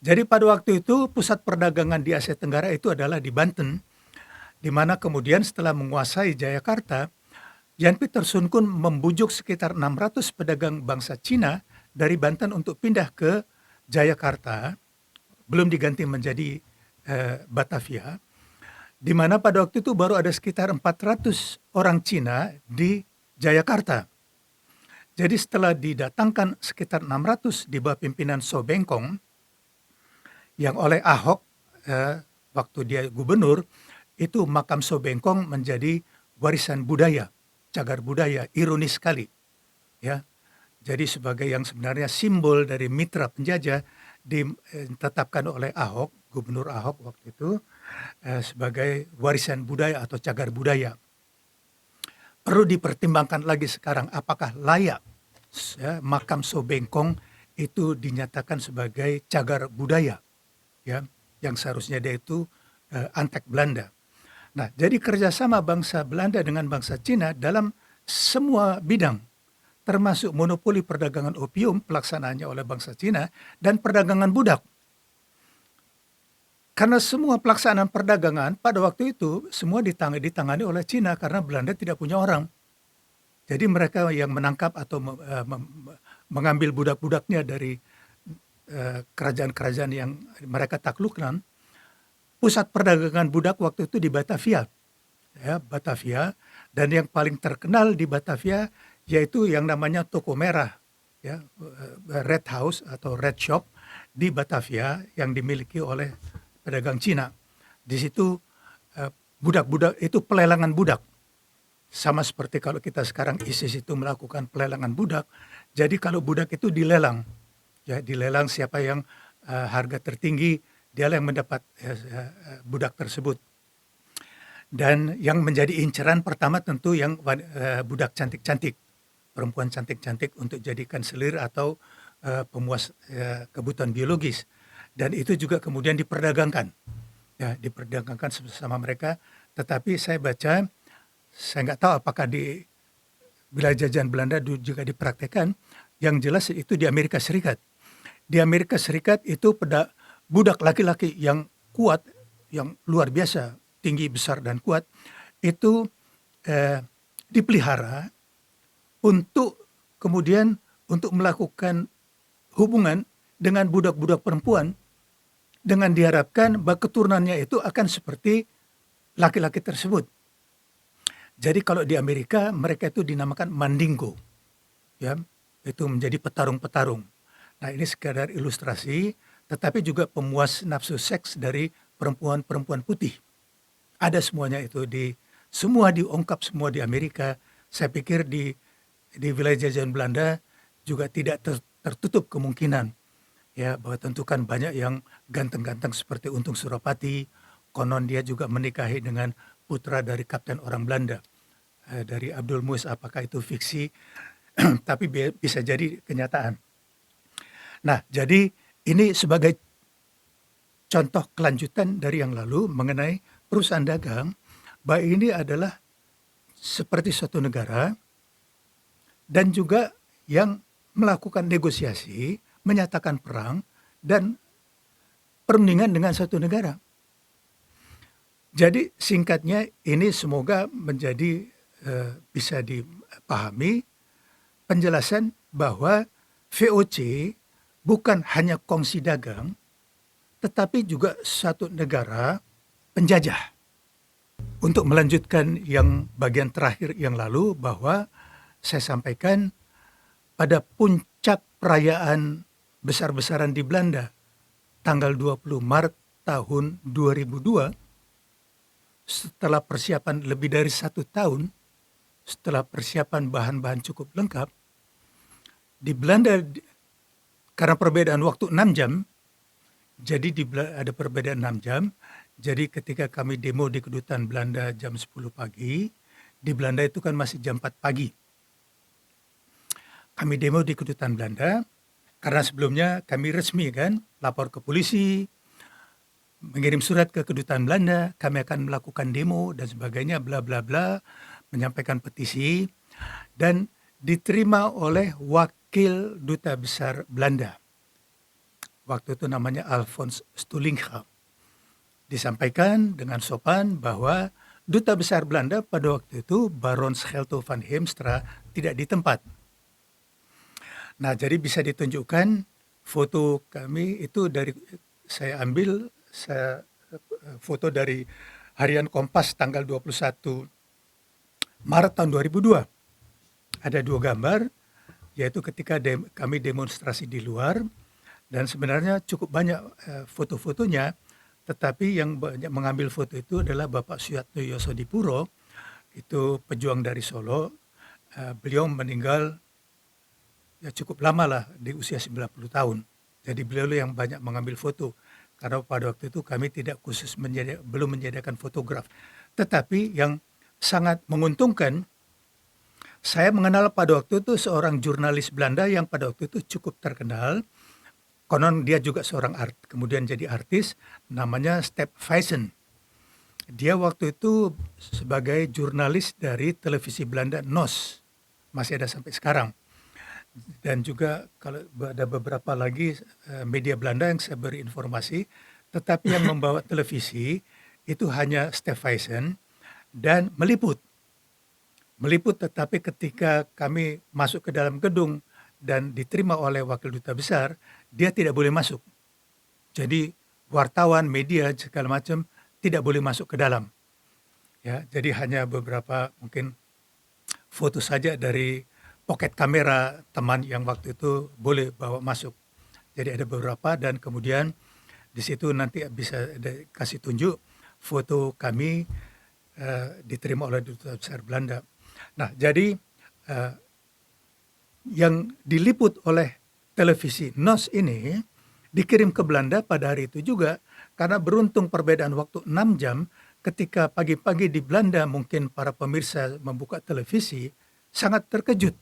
Jadi pada waktu itu pusat perdagangan di Asia Tenggara itu adalah di Banten, di mana kemudian setelah menguasai Jayakarta, Jan Pieter Soenkoen membujuk sekitar 600 pedagang bangsa Cina dari Banten untuk pindah ke Jayakarta, belum diganti menjadi Batavia, di mana pada waktu itu baru ada sekitar 400 orang Cina di Jayakarta. Jadi setelah didatangkan sekitar 600 di bawah pimpinan So Bengkong, yang oleh Ahok waktu dia gubernur, itu makam So Bengkong menjadi warisan budaya, cagar budaya, ironis sekali. Ya. Jadi sebagai yang sebenarnya simbol dari mitra penjajah ditetapkan oleh Ahok, Gubernur Ahok waktu itu, sebagai warisan budaya atau cagar budaya. Perlu dipertimbangkan lagi sekarang apakah layak makam So Bengkong itu dinyatakan sebagai cagar budaya, ya, yang seharusnya dia itu antek Belanda. Nah, jadi kerjasama bangsa Belanda dengan bangsa Cina dalam semua bidang, termasuk monopoli perdagangan opium pelaksanaannya oleh bangsa Cina dan perdagangan budak. Karena semua pelaksanaan perdagangan pada waktu itu semua ditangani oleh Cina karena Belanda tidak punya orang. Jadi mereka yang menangkap atau mengambil budak-budaknya dari kerajaan-kerajaan yang mereka taklukkan. Pusat perdagangan budak waktu itu di Batavia, ya, Batavia, dan yang paling terkenal di Batavia yaitu yang namanya Toko Merah, ya, Red House atau Red Shop di Batavia yang dimiliki oleh pedagang Cina. Di situ budak-budak itu pelelangan budak. Sama seperti kalau kita sekarang ISIS itu melakukan pelelangan budak. Jadi kalau budak itu dilelang, ya, dilelang siapa yang harga tertinggi, dialah yang mendapat budak tersebut. Dan yang menjadi inceran pertama tentu yang budak cantik-cantik, perempuan cantik-cantik untuk jadikan selir atau pemuas kebutuhan biologis. Dan itu juga kemudian diperdagangkan, ya, diperdagangkan bersama mereka. Tetapi saya baca, saya nggak tahu apakah di wilayah jajahan Belanda juga dipraktekkan. Yang jelas itu di Amerika Serikat. Di Amerika Serikat itu budak laki-laki yang kuat, yang luar biasa, tinggi, besar, dan kuat, itu dipelihara untuk kemudian untuk melakukan hubungan dengan budak-budak perempuan dengan diharapkan bahwa keturunannya itu akan seperti laki-laki tersebut. Jadi kalau di Amerika mereka itu dinamakan mandingo, ya, itu menjadi petarung-petarung. Nah, ini sekadar ilustrasi, tetapi juga pemuas nafsu seks dari perempuan-perempuan putih. Ada semuanya itu semua diungkap semua di Amerika. Saya pikir di wilayah jajahan Belanda juga tidak tertutup kemungkinan, ya, bahwa tentu kan banyak yang ganteng-ganteng seperti Untung Surapati. Konon dia juga menikahi dengan putra dari kapten orang Belanda, dari Abdul Muis. Apakah itu fiksi? Tapi bisa jadi kenyataan. Nah, jadi ini sebagai contoh kelanjutan dari yang lalu mengenai perusahaan dagang, bahwa ini adalah seperti suatu negara dan juga yang melakukan negosiasi, menyatakan perang, dan perundingan dengan satu negara. Jadi singkatnya ini semoga menjadi bisa dipahami penjelasan bahwa VOC bukan hanya kongsi dagang, tetapi juga satu negara penjajah. Untuk melanjutkan yang bagian terakhir yang lalu, bahwa saya sampaikan pada puncak perayaan besar-besaran di Belanda tanggal 20 Maret tahun 2002, setelah persiapan lebih dari 1 tahun, setelah persiapan bahan-bahan cukup lengkap, di Belanda karena perbedaan waktu 6 jam, jadi ada perbedaan 6 jam, jadi ketika kami demo di kedutaan Belanda jam 10 pagi, di Belanda itu kan masih jam 4 pagi. Kami demo di kedutaan Belanda, karena sebelumnya kami resmi kan, lapor ke polisi, mengirim surat ke kedutaan Belanda, kami akan melakukan demo dan sebagainya, bla bla bla, menyampaikan petisi, dan diterima oleh wakil duta besar Belanda. Waktu itu namanya Alfons Stulingha. Disampaikan dengan sopan bahwa duta besar Belanda pada waktu itu, Baron Schelto van Heemstra, tidak di tempat. Nah, jadi bisa ditunjukkan foto kami itu saya ambil foto dari Harian Kompas tanggal 21 Maret tahun 2002. Ada 2 gambar, yaitu ketika kami demonstrasi di luar, dan sebenarnya cukup banyak foto-fotonya, tetapi yang banyak mengambil foto itu adalah Bapak Suyatno Yosodipuro, itu pejuang dari Solo. Beliau meninggal ya cukup lama lah, di usia 90 tahun. Jadi beliau yang banyak mengambil foto, karena pada waktu itu kami tidak khusus belum menyediakan fotograf. Tetapi yang sangat menguntungkan Saya mengenal pada waktu itu seorang jurnalis Belanda yang pada waktu itu cukup terkenal. Konon dia juga seorang kemudian jadi artis, namanya Step Vysen. Dia waktu itu sebagai jurnalis dari televisi Belanda NOS, masih ada sampai sekarang. Dan juga kalau ada beberapa lagi media Belanda yang saya beri informasi, tetapi yang membawa televisi itu hanya Step Vysen dan meliput. Meliput, tetapi ketika kami masuk ke dalam gedung dan diterima oleh wakil duta besar, dia tidak boleh masuk. Jadi wartawan, media segala macam tidak boleh masuk ke dalam. Ya, jadi hanya beberapa mungkin foto saja dari pocket kamera teman yang waktu itu boleh bawa masuk. Jadi ada beberapa dan kemudian di situ nanti bisa kasih tunjuk foto kami diterima oleh duta besar Belanda. Nah, jadi yang diliput oleh televisi NOS ini dikirim ke Belanda pada hari itu juga, karena beruntung perbedaan waktu 6 jam. Ketika pagi-pagi di Belanda mungkin para pemirsa membuka televisi sangat terkejut.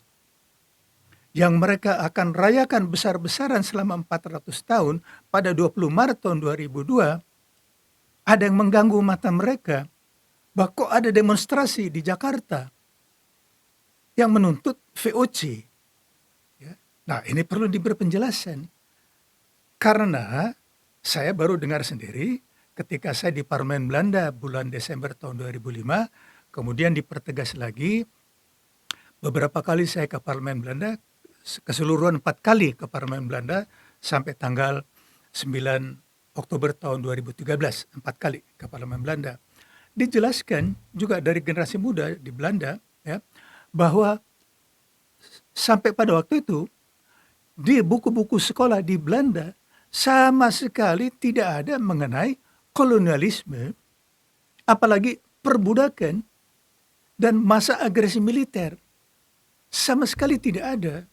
Yang mereka akan rayakan besar-besaran selama 400 tahun pada 20 Maret tahun 2002, ada yang mengganggu mata mereka. Bahwa kok ada demonstrasi di Jakarta yang menuntut VOC. Ya. Nah, ini perlu diberi penjelasan. Karena saya baru dengar sendiri ketika saya di Parlemen Belanda bulan Desember tahun 2005, kemudian dipertegas lagi, beberapa kali saya ke Parlemen Belanda, keseluruhan 4 kali ke Parlemen Belanda sampai tanggal 9 Oktober tahun 2013, 4 kali ke Parlemen Belanda. Dijelaskan juga dari generasi muda di Belanda, ya, bahwa sampai pada waktu itu di buku-buku sekolah di Belanda sama sekali tidak ada mengenai kolonialisme, apalagi perbudakan dan masa agresi militer. Sama sekali tidak ada.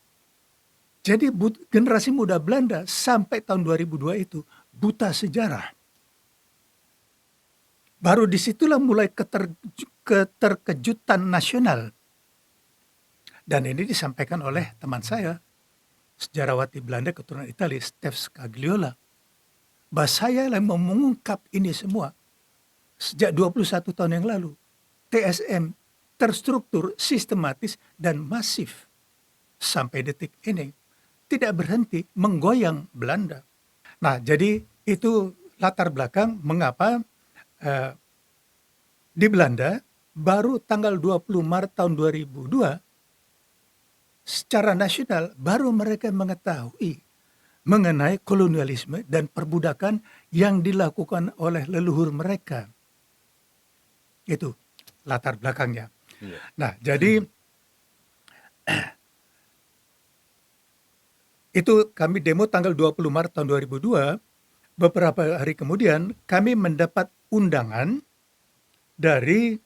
Jadi generasi muda Belanda sampai tahun 2002 itu buta sejarah. Baru disitulah mulai keterkejutan nasional. Dan ini disampaikan oleh teman saya, sejarawati Belanda keturunan Italia, Stef Scagliola. Bahwa saya yang mengungkap ini semua sejak 21 tahun yang lalu. TSM terstruktur, sistematis, dan masif. Sampai detik ini tidak berhenti menggoyang Belanda. Nah, jadi itu latar belakang mengapa di Belanda baru tanggal 20 Maret tahun 2002 secara nasional baru mereka mengetahui mengenai kolonialisme dan perbudakan yang dilakukan oleh leluhur mereka. Itu latar belakangnya. Iya. Nah, jadi itu kami demo tanggal 20 Maret tahun 2002. Beberapa hari kemudian kami mendapat undangan dari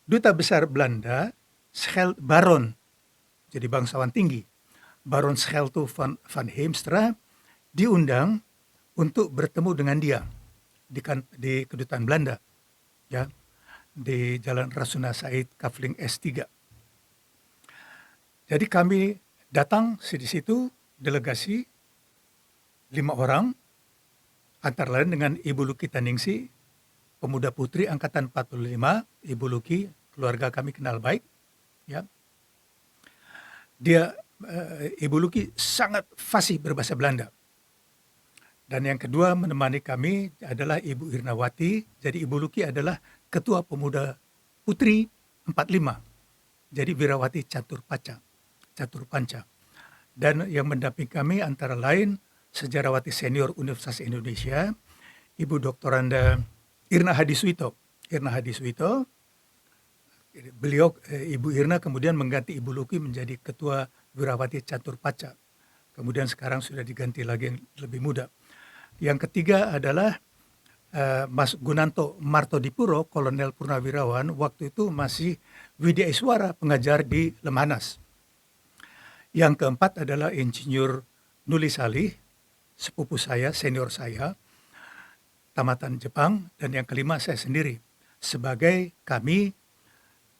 Duta Besar Belanda, Baron, jadi bangsawan tinggi, Baron Schelto van Heemstra, diundang untuk bertemu dengan dia di kedutaan Belanda, ya, di Jalan Rasuna Said, Kafling S3. Jadi kami datang di situ, delegasi 5 orang, antara lain dengan Ibu Luki Taningsi, pemuda putri angkatan 45, Ibu Luki, keluarga kami kenal baik, ya. Dia Ibu Luki sangat fasih berbahasa Belanda. Dan yang kedua menemani kami adalah Ibu Irnawati. Jadi Ibu Luki adalah Ketua Pemuda Putri 45. Jadi Wirawati Catur Panca. Dan yang mendampingi kami antara lain Sejarawan Senior Universitas Indonesia, Ibu Doktoranda Irna Hadisuito. Beliau, Ibu Irna kemudian mengganti Ibu Luki menjadi Ketua Wirawati Catur Panca. Kemudian sekarang sudah diganti lagi yang lebih muda. Yang ketiga adalah Mas Gunanto Martodipuro, Kolonel Purnawirawan, waktu itu masih Widya Iswara, pengajar di Lemhanas. Yang keempat adalah Insinyur Nuli Salih, sepupu saya, senior saya, tamatan Jepang. Dan yang kelima saya sendiri, sebagai kami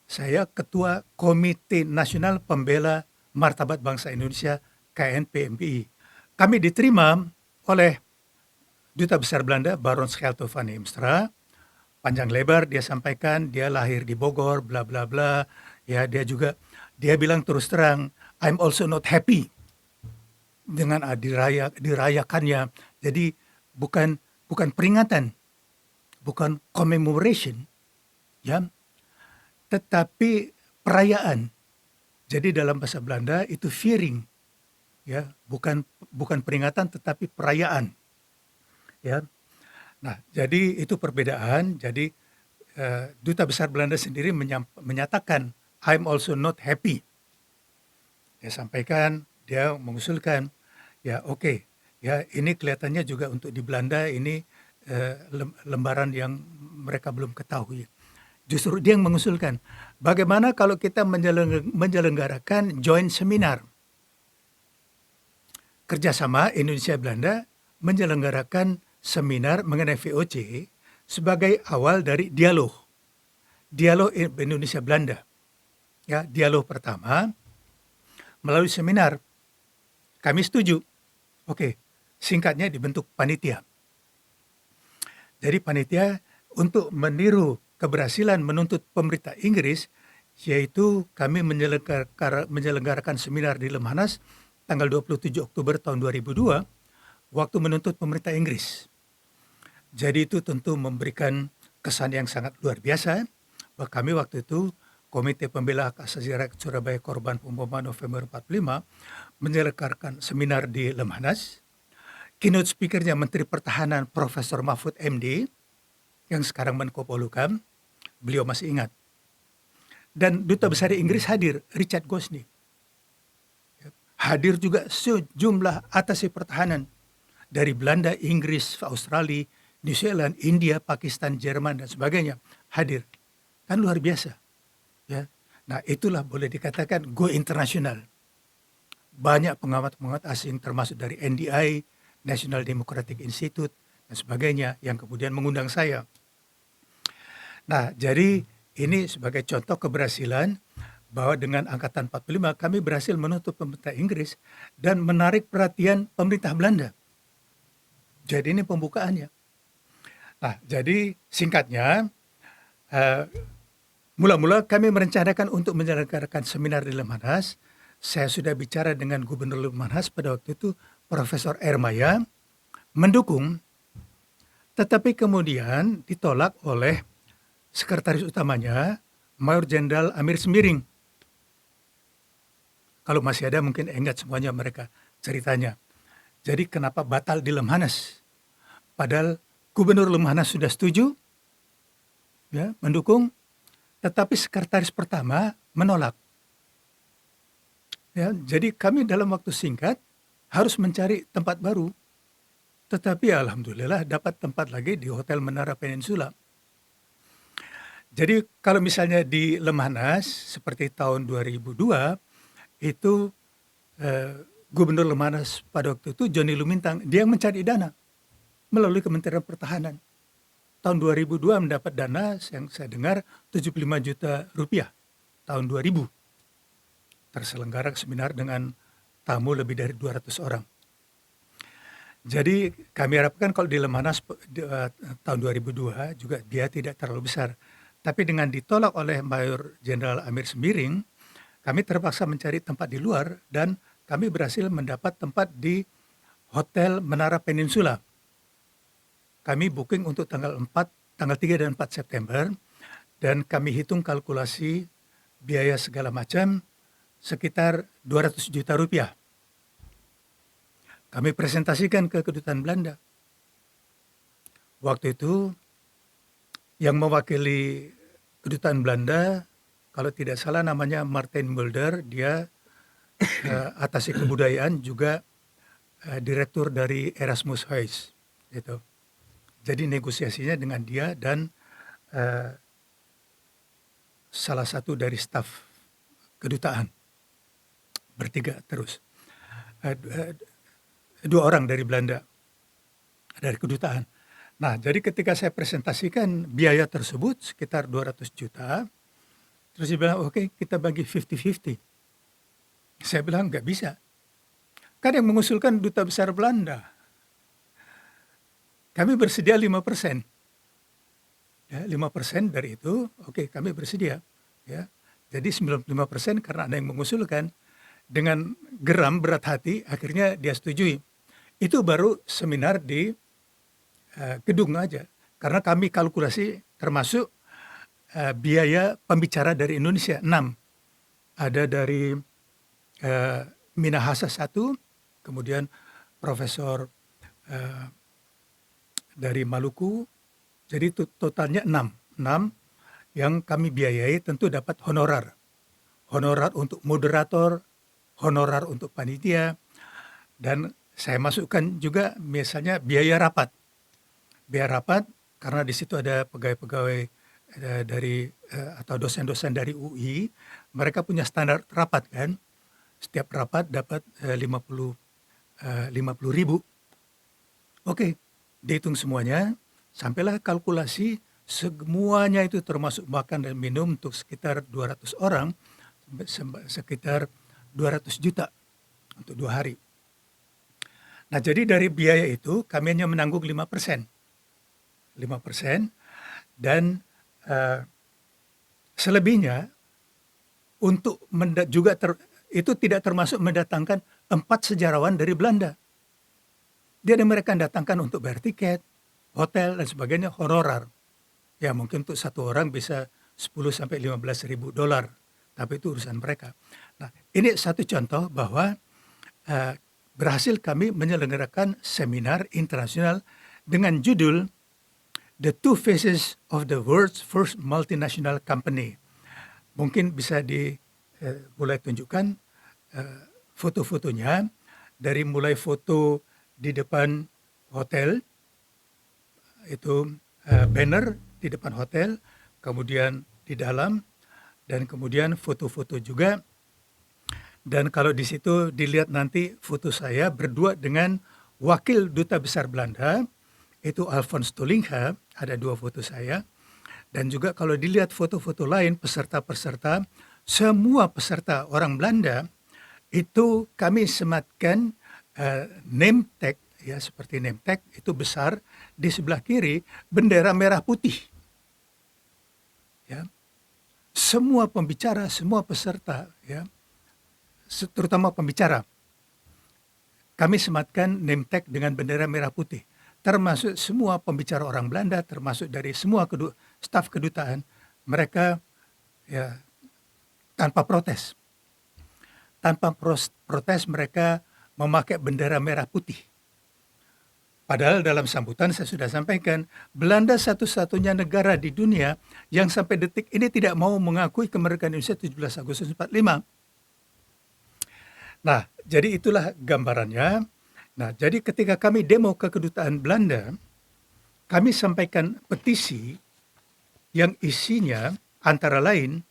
saya ketua Komite Nasional Pembela Martabat Bangsa Indonesia KNPMBI. Kami diterima oleh Duta Besar Belanda Baron Scheltje van Heemstra. Panjang lebar dia sampaikan, dia lahir di Bogor, bla bla bla. Ya, dia bilang terus terang, I'm also not happy dengan dirayakannya. Jadi bukan bukan peringatan, bukan commemoration, ya, tetapi perayaan. Jadi dalam bahasa Belanda itu viering, ya, bukan bukan peringatan tetapi perayaan, ya. Nah, jadi itu perbedaan. Jadi Duta Besar Belanda sendiri menyatakan I'm also not happy. Dia sampaikan, dia mengusulkan, ya oke, ya ini kelihatannya juga untuk di Belanda ini lembaran yang mereka belum ketahui. Justru dia yang mengusulkan, bagaimana kalau kita menyelenggarakan joint seminar kerjasama Indonesia-Belanda menyelenggarakan seminar mengenai VOC sebagai awal dari dialog Indonesia-Belanda. Ya, dialog pertama melalui seminar. Kami setuju. Oke, singkatnya dibentuk panitia. Jadi panitia untuk meniru keberhasilan menuntut pemerintah Inggris, yaitu kami menyelenggarakan seminar di Lemhanas tanggal 27 Oktober tahun 2002 waktu menuntut pemerintah Inggris. Jadi itu tentu memberikan kesan yang sangat luar biasa bahwa kami waktu itu Komite Pembela Hak Asasi Rakyat Surabaya Korban Pemboman November 45 menyelenggarakan seminar di Lemhanas. Keynote speakernya Menteri Pertahanan Profesor Mahfud MD yang sekarang Menko Polhukam, beliau masih ingat. Dan Duta Besar Inggris hadir, Richard Gosney. Hadir juga sejumlah atase pertahanan dari Belanda, Inggris, Australia, New Zealand, India, Pakistan, Jerman dan sebagainya hadir. Kan luar biasa. Ya. Nah, itulah boleh dikatakan go internasional. Banyak pengamat-pengamat asing termasuk dari NDI, National Democratic Institute dan sebagainya yang kemudian mengundang saya. Nah, jadi ini sebagai contoh keberhasilan bahwa dengan Angkatan 45 kami berhasil menuntut pemerintah Inggris dan menarik perhatian pemerintah Belanda. Jadi ini pembukaannya. Nah, jadi singkatnya, mula-mula kami merencanakan untuk menyelenggarakan seminar di Lemhanas. Saya sudah bicara dengan Gubernur Lemhanas pada waktu itu, Profesor Ermaya, mendukung, tetapi kemudian ditolak oleh sekretaris utamanya, Mayor Jenderal Amir Sembiring. Kalau masih ada mungkin ingat semuanya mereka ceritanya. Jadi kenapa batal di Lemhanas? Padahal Gubernur Lemhanas sudah setuju, ya, mendukung, tetapi sekretaris pertama menolak. Ya, jadi kami dalam waktu singkat harus mencari tempat baru. Tetapi alhamdulillah dapat tempat lagi di Hotel Menara Peninsula. Jadi kalau misalnya di Lemhanas seperti tahun 2002 itu Gubernur Lemhanas pada waktu itu Johnny Lumintang dia yang mencari dana melalui Kementerian Pertahanan. Tahun 2002 mendapat dana yang saya dengar 75 juta rupiah tahun 2000. Terselenggara seminar dengan tamu lebih dari 200 orang. Jadi kami harapkan kalau di Lemhanas tahun 2002 juga dia tidak terlalu besar. Tapi dengan ditolak oleh Mayor Jenderal Amir Sembiring, kami terpaksa mencari tempat di luar dan kami berhasil mendapat tempat di Hotel Menara Peninsula. Kami booking untuk tanggal 3 dan 4 September dan kami hitung kalkulasi biaya segala macam sekitar 200 juta rupiah. Kami presentasikan ke Kedutaan Belanda. Waktu itu yang mewakili Kedutaan Belanda, kalau tidak salah namanya Martin Mulder, dia atase kebudayaan juga direktur dari Erasmus House. Gitu. Jadi negosiasinya dengan dia dan salah satu dari staf kedutaan. Bertiga terus. Dua orang dari Belanda, dari kedutaan. Nah, jadi ketika saya presentasikan biaya tersebut sekitar 200 juta, Terus dia bilang, "Oke, kita bagi 50-50." Saya bilang, "Nggak bisa. Kan yang mengusulkan Duta Besar Belanda. Kami bersedia 5%. Ya, 5% dari itu, oke, kami bersedia." Ya. Jadi 95% karena ada yang mengusulkan, dengan geram berat hati akhirnya dia setujui. Itu baru seminar di gedung aja. Karena kami kalkulasi termasuk biaya pembicara dari Indonesia 6. Ada dari Minahasa 1, kemudian Profesor dari Maluku, jadi totalnya 6. 6 yang kami biayai, tentu dapat honorar. Honorar untuk moderator, honorar untuk panitia, dan saya masukkan juga misalnya biaya rapat. Biaya rapat karena di situ ada pegawai-pegawai dari atau dosen-dosen dari UI, mereka punya standar rapat kan. Setiap rapat dapat 50.000. Oke, dihitung semuanya, sampailah kalkulasi semuanya itu termasuk makan dan minum untuk sekitar 200 orang, sekitar 200 juta untuk 2 hari. Nah, jadi dari biaya itu kami hanya menanggung 5%. 5%, dan selebihnya untuk juga itu tidak termasuk mendatangkan 4 sejarawan dari Belanda. Dia mereka datangkan untuk bayar tiket, hotel, dan sebagainya, honorar. Ya mungkin untuk satu orang bisa 10-15 ribu dolar, tapi itu urusan mereka. Nah, ini satu contoh bahwa berhasil kami menyelenggarakan seminar internasional dengan judul The Two Faces of the World's First Multinational Company. Mungkin bisa mulai tunjukkan foto-fotonya, dari mulai foto di depan hotel, itu banner di depan hotel, kemudian di dalam, dan kemudian foto-foto juga. Dan kalau di situ dilihat nanti foto saya berdua dengan Wakil Duta Besar Belanda, itu Alfons Tolinga, ada 2 foto saya. Dan juga kalau dilihat foto-foto lain, peserta-peserta, semua peserta orang Belanda, itu kami sematkan name tag, ya seperti name tag, itu besar, di sebelah kiri bendera merah putih. Ya. Semua pembicara, semua peserta, ya, terutama pembicara, kami sematkan name tag dengan bendera merah putih. Termasuk semua pembicara orang Belanda, termasuk dari semua staf kedutaan, mereka ya tanpa protes. Tanpa protes mereka memakai bendera merah putih. Padahal dalam sambutan saya sudah sampaikan, Belanda satu-satunya negara di dunia yang sampai detik ini tidak mau mengakui kemerdekaan Indonesia 17 Agustus 45. Nah, jadi itulah gambarannya. Nah, jadi ketika kami demo ke kedutaan Belanda, kami sampaikan petisi yang isinya antara lain,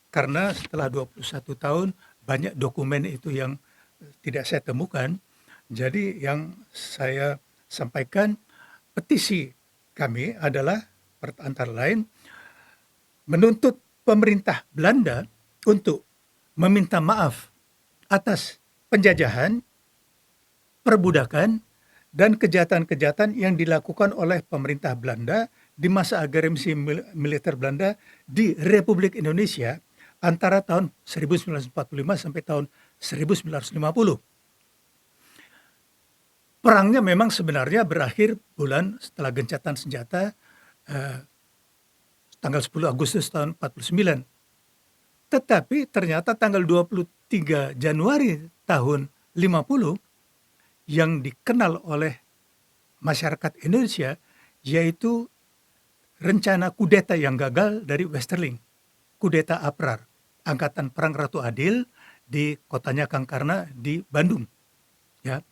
karena setelah 21 tahun banyak dokumen itu yang tidak saya temukan. Jadi yang saya sampaikan, petisi kami adalah antara lain menuntut pemerintah Belanda untuk meminta maaf atas penjajahan, perbudakan, dan kejahatan-kejahatan yang dilakukan oleh pemerintah Belanda di masa agresi militer Belanda di Republik Indonesia antara tahun 1945 sampai tahun 1950. Perangnya memang sebenarnya berakhir bulan setelah gencatan senjata tanggal 10 Agustus tahun 49. Tetapi ternyata tanggal 23 Januari tahun 50 yang dikenal oleh masyarakat Indonesia yaitu rencana kudeta yang gagal dari Westerling, kudeta APRAR, Angkatan Perang Ratu Adil di kotanya Kang Karna di Bandung. Ya.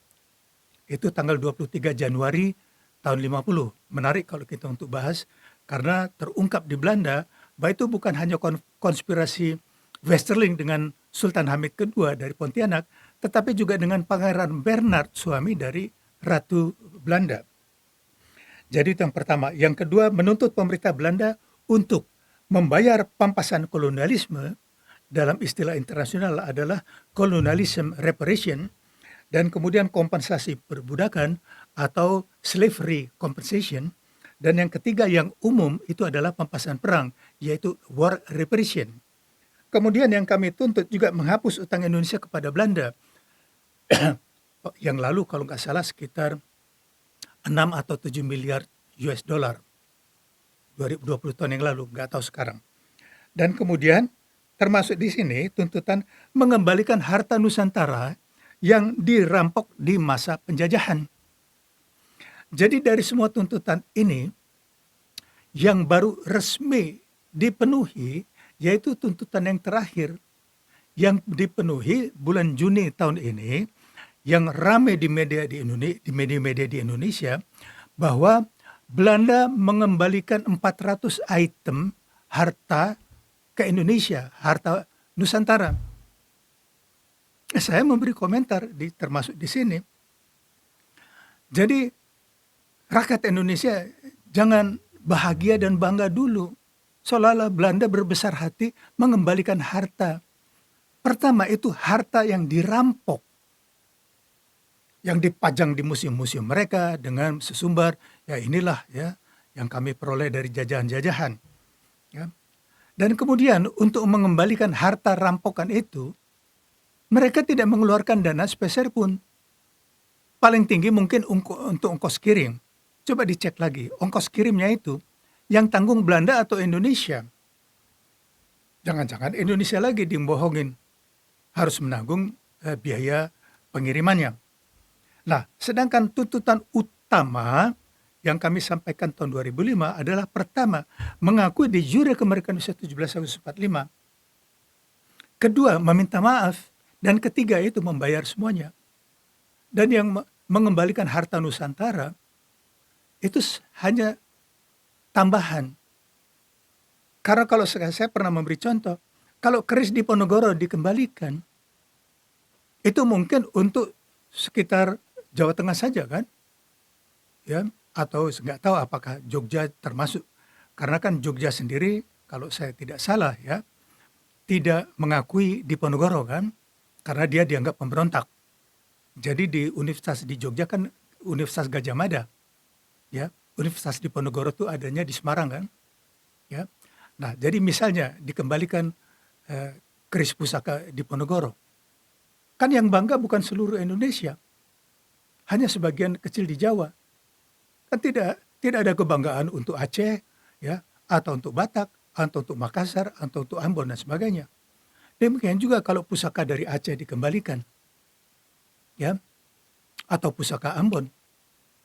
Itu tanggal 23 Januari tahun 50. Menarik kalau kita untuk bahas karena terungkap di Belanda bahwa itu bukan hanya konspirasi Westerling dengan Sultan Hamid II dari Pontianak, tetapi juga dengan Pangeran Bernhard, suami dari Ratu Belanda. Jadi itu yang pertama. Yang kedua, menuntut pemerintah Belanda untuk membayar pampasan kolonialisme dalam istilah internasional adalah colonialism reparation, dan kemudian kompensasi perbudakan atau slavery compensation, dan yang ketiga yang umum itu adalah pampasan perang, yaitu war reparation. Kemudian yang kami tuntut juga menghapus utang Indonesia kepada Belanda yang lalu kalau nggak salah sekitar 6 atau 7 miliar US dollar 2020 tahun yang lalu, nggak tahu sekarang. Dan kemudian termasuk di sini tuntutan mengembalikan harta Nusantara yang dirampok di masa penjajahan. Jadi dari semua tuntutan ini yang baru resmi dipenuhi yaitu tuntutan yang terakhir yang dipenuhi bulan Juni tahun ini, yang ramai di media-media di Indonesia, bahwa Belanda mengembalikan 400 item harta ke Indonesia, harta Nusantara. Saya memberi komentar termasuk di sini. Jadi rakyat Indonesia jangan bahagia dan bangga dulu, seolah-olah Belanda berbesar hati mengembalikan harta. Pertama itu harta yang dirampok, yang dipajang di museum-museum mereka dengan sesumbar, ya inilah ya yang kami peroleh dari jajahan-jajahan. Ya. Dan kemudian untuk mengembalikan harta rampokan itu, mereka tidak mengeluarkan dana sepeser pun. Paling tinggi mungkin untuk ongkos kirim. Coba dicek lagi, ongkos kirimnya itu yang tanggung Belanda atau Indonesia. Jangan-jangan Indonesia lagi dibohongin, harus menanggung biaya pengirimannya. Nah, sedangkan tuntutan utama yang kami sampaikan tahun 2005 adalah pertama, mengakui de jure kemerdekaan Indonesia 17 Agustus 45. Kedua, meminta maaf. Dan ketiga itu membayar semuanya. Dan yang mengembalikan harta Nusantara itu hanya tambahan. Karena kalau saya pernah memberi contoh, kalau keris Diponegoro dikembalikan, itu mungkin untuk sekitar Jawa Tengah saja kan, ya, atau nggak tahu apakah Jogja termasuk, karena kan Jogja sendiri kalau saya tidak salah ya, tidak mengakui Diponegoro kan, karena dia dianggap pemberontak. Jadi di Universitas di Jogja kan Universitas Gajah Mada, ya, Universitas Diponegoro itu adanya di Semarang kan, ya. Nah, jadi misalnya dikembalikan keris pusaka Diponegoro, kan yang bangga bukan seluruh Indonesia, hanya sebagian kecil di Jawa. Kan tidak ada kebanggaan untuk Aceh, ya, atau untuk Batak, atau untuk Makassar, atau untuk Ambon dan sebagainya. Demikian juga kalau pusaka dari Aceh dikembalikan, ya, atau pusaka Ambon,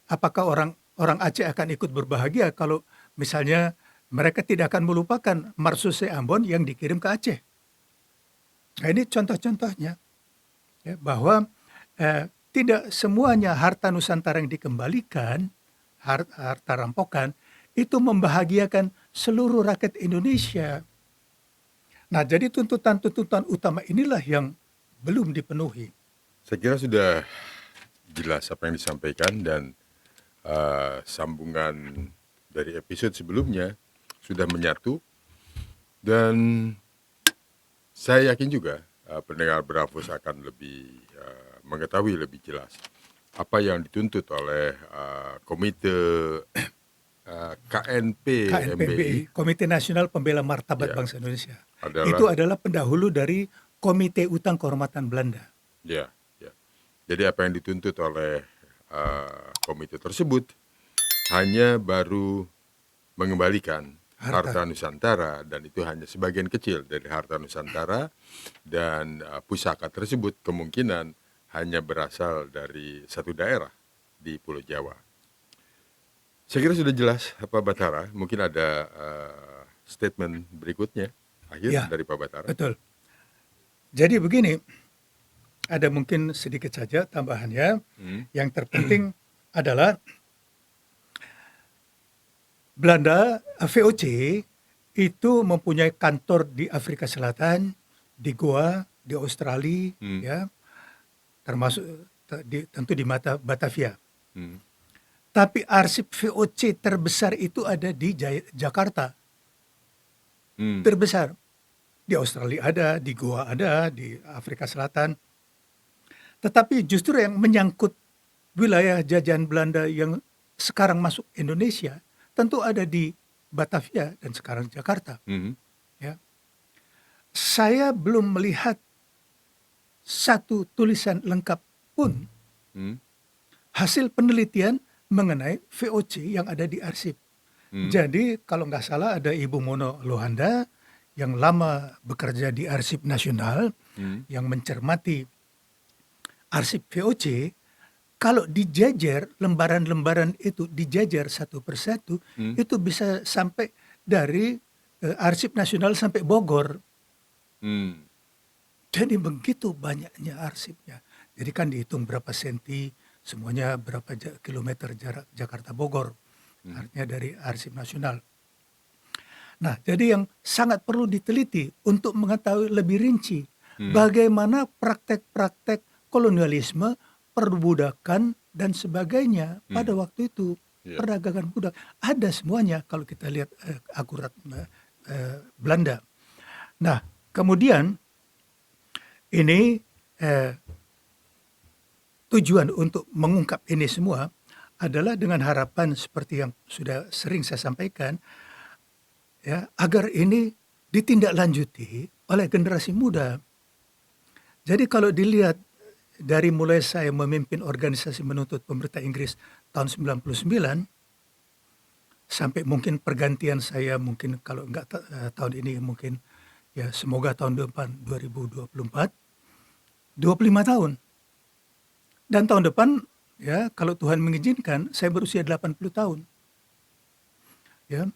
apakah orang Aceh akan ikut berbahagia kalau misalnya mereka tidak akan melupakan Marsuse Ambon yang dikirim ke Aceh? Nah, ini contoh-contohnya, ya, bahwa tidak semuanya harta Nusantara yang dikembalikan, harta rampokan, itu membahagiakan seluruh rakyat Indonesia. Nah, jadi tuntutan-tuntutan utama inilah yang belum dipenuhi. Saya kira sudah jelas apa yang disampaikan, dan sambungan dari episode sebelumnya sudah menyatu, dan saya yakin juga pendengar Bravos akan lebih mengetahui lebih jelas apa yang dituntut oleh Komite KNP MBI, Komite Nasional Pembela Martabat Ya. Bangsa Indonesia. adalah Itu adalah pendahulu dari Komite Utang Kehormatan Belanda. ya. Jadi apa yang dituntut oleh komite tersebut hanya baru mengembalikan harta Nusantara, dan itu hanya sebagian kecil dari harta Nusantara, dan pusaka tersebut kemungkinan hanya berasal dari satu daerah di Pulau Jawa. Saya kira sudah jelas Pak Batara. Mungkin ada statement berikutnya akhir Ya. dari Pak Batara. Betul. Jadi begini, ada mungkin sedikit saja tambahannya. Yang terpenting adalah Belanda, VOC itu mempunyai kantor di Afrika Selatan, di Goa, di Australia, ya, termasuk tentu di Batavia. Tapi arsip VOC terbesar itu ada di Jakarta. terbesar. Di Australia ada, di Goa ada, di Afrika Selatan. Tetapi justru yang menyangkut wilayah jajahan Belanda yang sekarang masuk Indonesia, tentu ada di Batavia dan sekarang Jakarta. Ya. Saya belum melihat satu tulisan lengkap pun hasil penelitian mengenai VOC yang ada di arsip. Jadi kalau nggak salah ada Ibu Mono Lohanda yang lama bekerja di Arsip Nasional, yang mencermati arsip VOC. Kalau dijajar lembaran-lembaran itu dijajar satu persatu, itu bisa sampai dari Arsip Nasional sampai Bogor. Jadi begitu banyaknya arsipnya. Jadi kan dihitung berapa senti, semuanya berapa kilometer jarak Jakarta Bogor. Artinya dari Arsip Nasional. Nah, jadi yang sangat perlu diteliti untuk mengetahui lebih rinci bagaimana praktek-praktek kolonialisme, perbudakan dan sebagainya pada waktu itu. Perdagangan budak ada semuanya kalau kita lihat akurat Belanda. Nah, kemudian ini tujuan untuk mengungkap ini semua adalah dengan harapan seperti yang sudah sering saya sampaikan, ya, agar ini ditindaklanjuti oleh generasi muda. Jadi kalau dilihat dari mulai saya memimpin organisasi menuntut pemerintah Inggris tahun 99 sampai mungkin pergantian saya mungkin kalau enggak tahun ini mungkin ya semoga tahun depan 2024 25 tahun. Dan tahun depan ya kalau Tuhan mengizinkan saya berusia 80 tahun. Ya.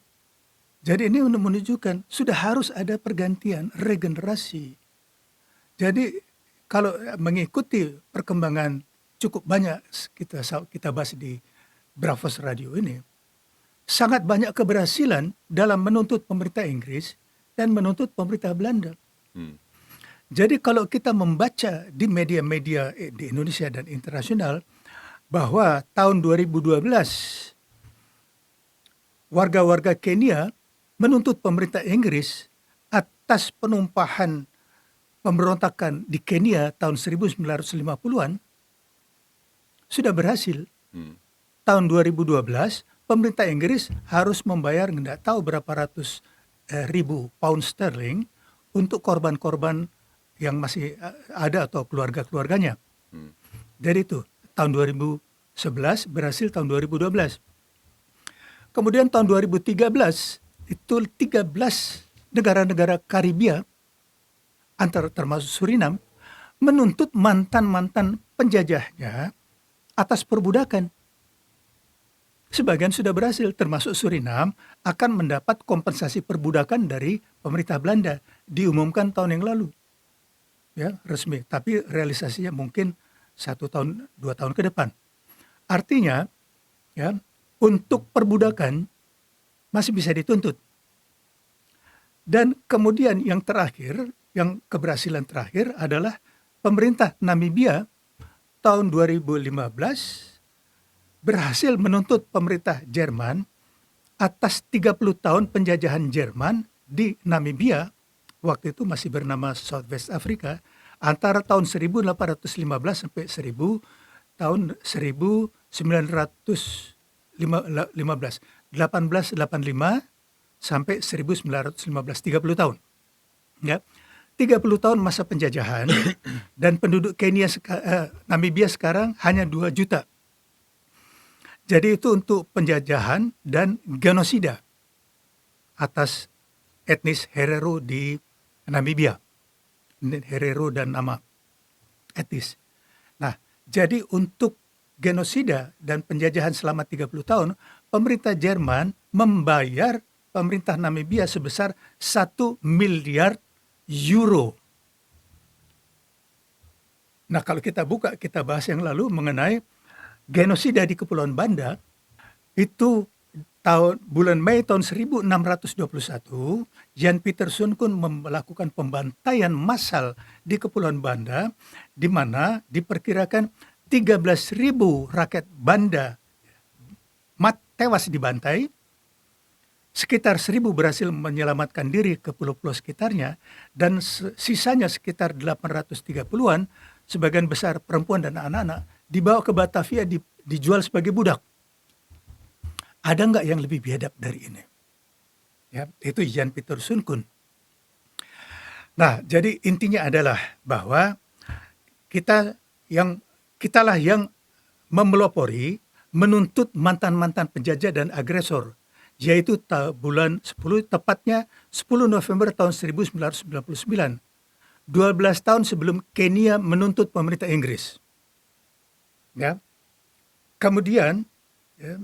Jadi ini menunjukkan sudah harus ada pergantian, regenerasi. Jadi kalau mengikuti perkembangan cukup banyak kita bahas di Bravos Radio ini, sangat banyak keberhasilan dalam menuntut pemerintah Inggris dan menuntut pemerintah Belanda. Jadi kalau kita membaca di media-media di Indonesia dan internasional bahwa tahun 2012 warga-warga Kenya menuntut pemerintah Inggris atas penumpahan pemberontakan di Kenya tahun 1950-an sudah berhasil. Tahun 2012 pemerintah Inggris harus membayar nggak tahu berapa ratus ribu pound sterling untuk korban-korban yang masih ada atau keluarga-keluarganya. Dari itu tahun 2011 berhasil tahun 2012. Kemudian tahun 2013 itu 13 negara-negara Karibia termasuk Suriname menuntut mantan-mantan penjajahnya atas perbudakan. Sebagian sudah berhasil, termasuk Suriname akan mendapat kompensasi perbudakan dari pemerintah Belanda, diumumkan tahun yang lalu. Ya, resmi, tapi realisasinya mungkin 1 tahun 2 tahun ke depan. Artinya ya, untuk perbudakan masih bisa dituntut. Dan kemudian yang terakhir, yang keberhasilan terakhir adalah pemerintah Namibia tahun 2015 berhasil menuntut pemerintah Jerman atas 30 tahun penjajahan Jerman di Namibia, waktu itu masih bernama South West Africa, antara tahun 1815 sampai tahun 1915, 1885 sampai 1915, 30 tahun. Ya. 30 tahun masa penjajahan dan penduduk Namibia sekarang hanya 2 juta. Jadi itu untuk penjajahan dan genosida atas etnis Herero di Namibia. Herero dan nama etnis. Nah, jadi untuk genosida dan penjajahan selama 30 tahun, pemerintah Jerman membayar pemerintah Namibia sebesar 1 miliar euro. Nah, kalau kita bahas yang lalu mengenai genosida di Kepulauan Banda, itu bulan Mei tahun 1621, Jan Pieterszoon Koen melakukan pembantaian massal di Kepulauan Banda, di mana diperkirakan 13.000 rakyat Banda tewas dibantai, sekitar 1.000 berhasil menyelamatkan diri ke pulau-pulau sekitarnya, dan sisanya sekitar 830-an, sebagian besar perempuan dan anak-anak, dibawa ke Batavia, dijual sebagai budak. Ada nggak yang lebih biadab dari ini? Ya, itu Jan Pieter Soenkoen. Nah, jadi intinya adalah bahwa kitalah yang memelopori, menuntut mantan-mantan penjajah dan agresor, yaitu bulan 10, tepatnya 10 November tahun 1999, 12 tahun sebelum Kenya menuntut pemerintah Inggris. Ya. Kemudian ya,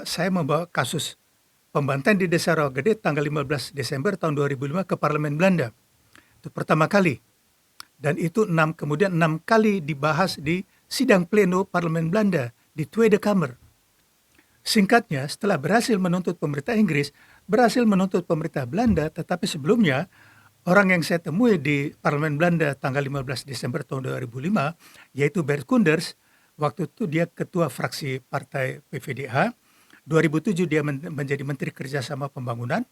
saya membawa kasus pembantaian di Desa Rawagede tanggal 15 Desember tahun 2005 ke Parlemen Belanda. Itu pertama kali. Dan itu kemudian 6 kali dibahas di sidang pleno Parlemen Belanda di Tweede Kamer. Singkatnya, setelah berhasil menuntut pemerintah Inggris, berhasil menuntut pemerintah Belanda, tetapi sebelumnya orang yang saya temui di Parlemen Belanda tanggal 15 Desember tahun 2005, yaitu Bert Koenders, waktu itu dia ketua fraksi partai PVDA. 2007 dia menjadi Menteri Kerjasama Pembangunan.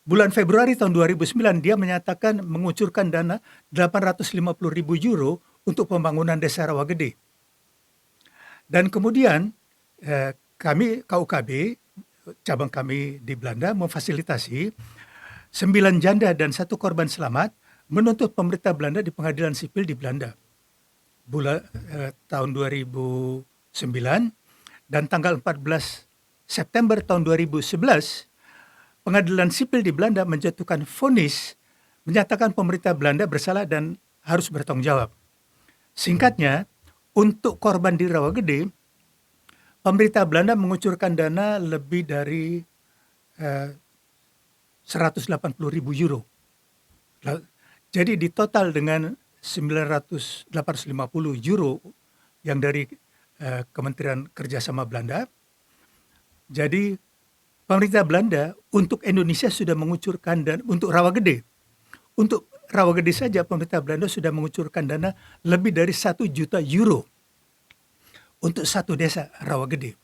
Bulan Februari tahun 2009 dia menyatakan mengucurkan dana 850.000 euro untuk pembangunan Desa Rawagede. Dan kemudian kami KUKB, cabang kami di Belanda, memfasilitasi 9 janda dan 1 korban selamat menuntut pemerintah Belanda di pengadilan sipil di Belanda. Tahun 2009 dan tanggal 14 September tahun 2011, pengadilan sipil di Belanda menjatuhkan vonis menyatakan pemerintah Belanda bersalah dan harus bertanggung jawab. Singkatnya, untuk korban di Rawagede, pemerintah Belanda mengucurkan dana lebih dari 180.000 euro. Jadi di total dengan 850 euro yang dari Kementerian Kerjasama Belanda. Jadi pemerintah Belanda untuk Indonesia sudah mengucurkan dan untuk Rawagede. Untuk Rawagede saja pemerintah Belanda sudah mengucurkan dana lebih dari 1 juta euro untuk satu desa Rawagede.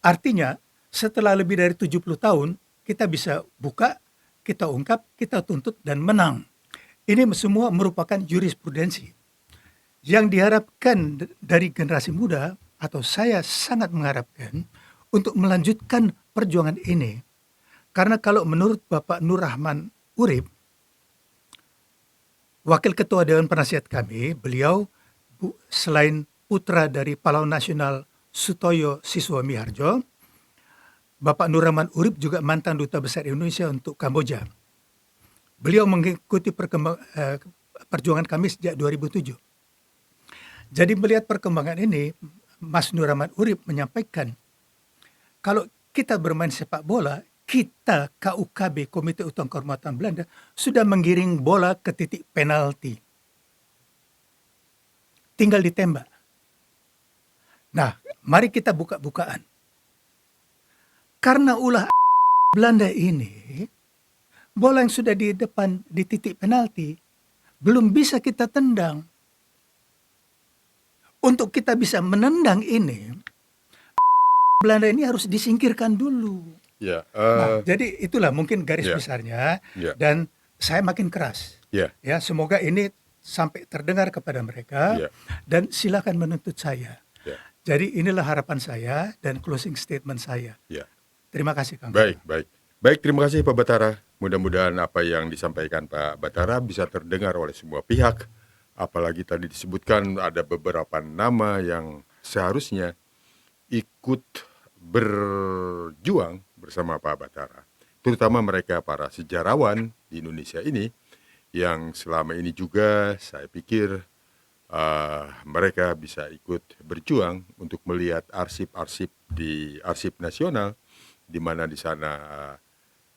Artinya setelah lebih dari 70 tahun kita bisa buka, kita ungkap, kita tuntut dan menang. Ini semua merupakan jurisprudensi. Yang diharapkan dari generasi muda, atau saya sangat mengharapkan untuk melanjutkan perjuangan ini. Karena kalau menurut Bapak Nur Rahman Urip, Wakil Ketua Dewan Penasihat kami, beliau selain putra dari Pahlawan Nasional Sutoyo Siswamiharjo, Bapak Nur Rahman Urip juga mantan Duta Besar Indonesia untuk Kamboja. Beliau mengikuti perjuangan kami sejak 2007. Jadi melihat perkembangan ini, Mas Nur Rahman Urip menyampaikan, kalau kita bermain sepak bola, kita KUKB, Komite Utama Kehormatan Belanda, sudah menggiring bola ke titik penalti. Tinggal ditembak. Nah, mari kita buka-bukaan. Karena ulah Belanda ini, bola yang sudah di depan di titik penalti, belum bisa kita tendang. Untuk kita bisa menendang ini, Belanda ini harus disingkirkan dulu. Ya, jadi itulah mungkin garis besarnya, dan saya makin keras. Ya, semoga ini sampai terdengar kepada mereka, dan silakan menuntut saya. Jadi inilah harapan saya dan closing statement saya. Terima kasih, Kang. Baik, terima kasih Pak Batara. Mudah-mudahan apa yang disampaikan Pak Batara bisa terdengar oleh semua pihak. Apalagi tadi disebutkan ada beberapa nama yang seharusnya ikut berjuang bersama Pak Batara. Terutama mereka para sejarawan di Indonesia ini yang selama ini juga saya pikir mereka bisa ikut berjuang untuk melihat arsip-arsip di Arsip Nasional, di mana di sana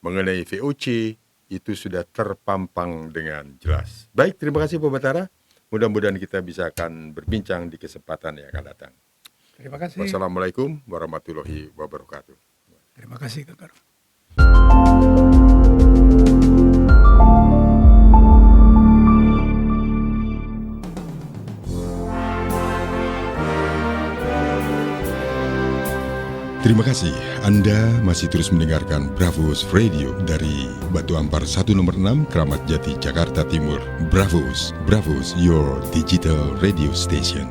mengenai VOC itu sudah terpampang dengan jelas. Baik, terima kasih Pak Batara. Mudah-mudahan kita bisa akan berbincang di kesempatan yang akan datang. Terima kasih. Wassalamualaikum warahmatullahi wabarakatuh. Terima kasih, Kang. Terima kasih, Anda masih terus mendengarkan Bravos Radio dari Batu Ampar 1 nomor 6, Kramat Jati, Jakarta Timur. Bravos, Bravos, your digital radio station.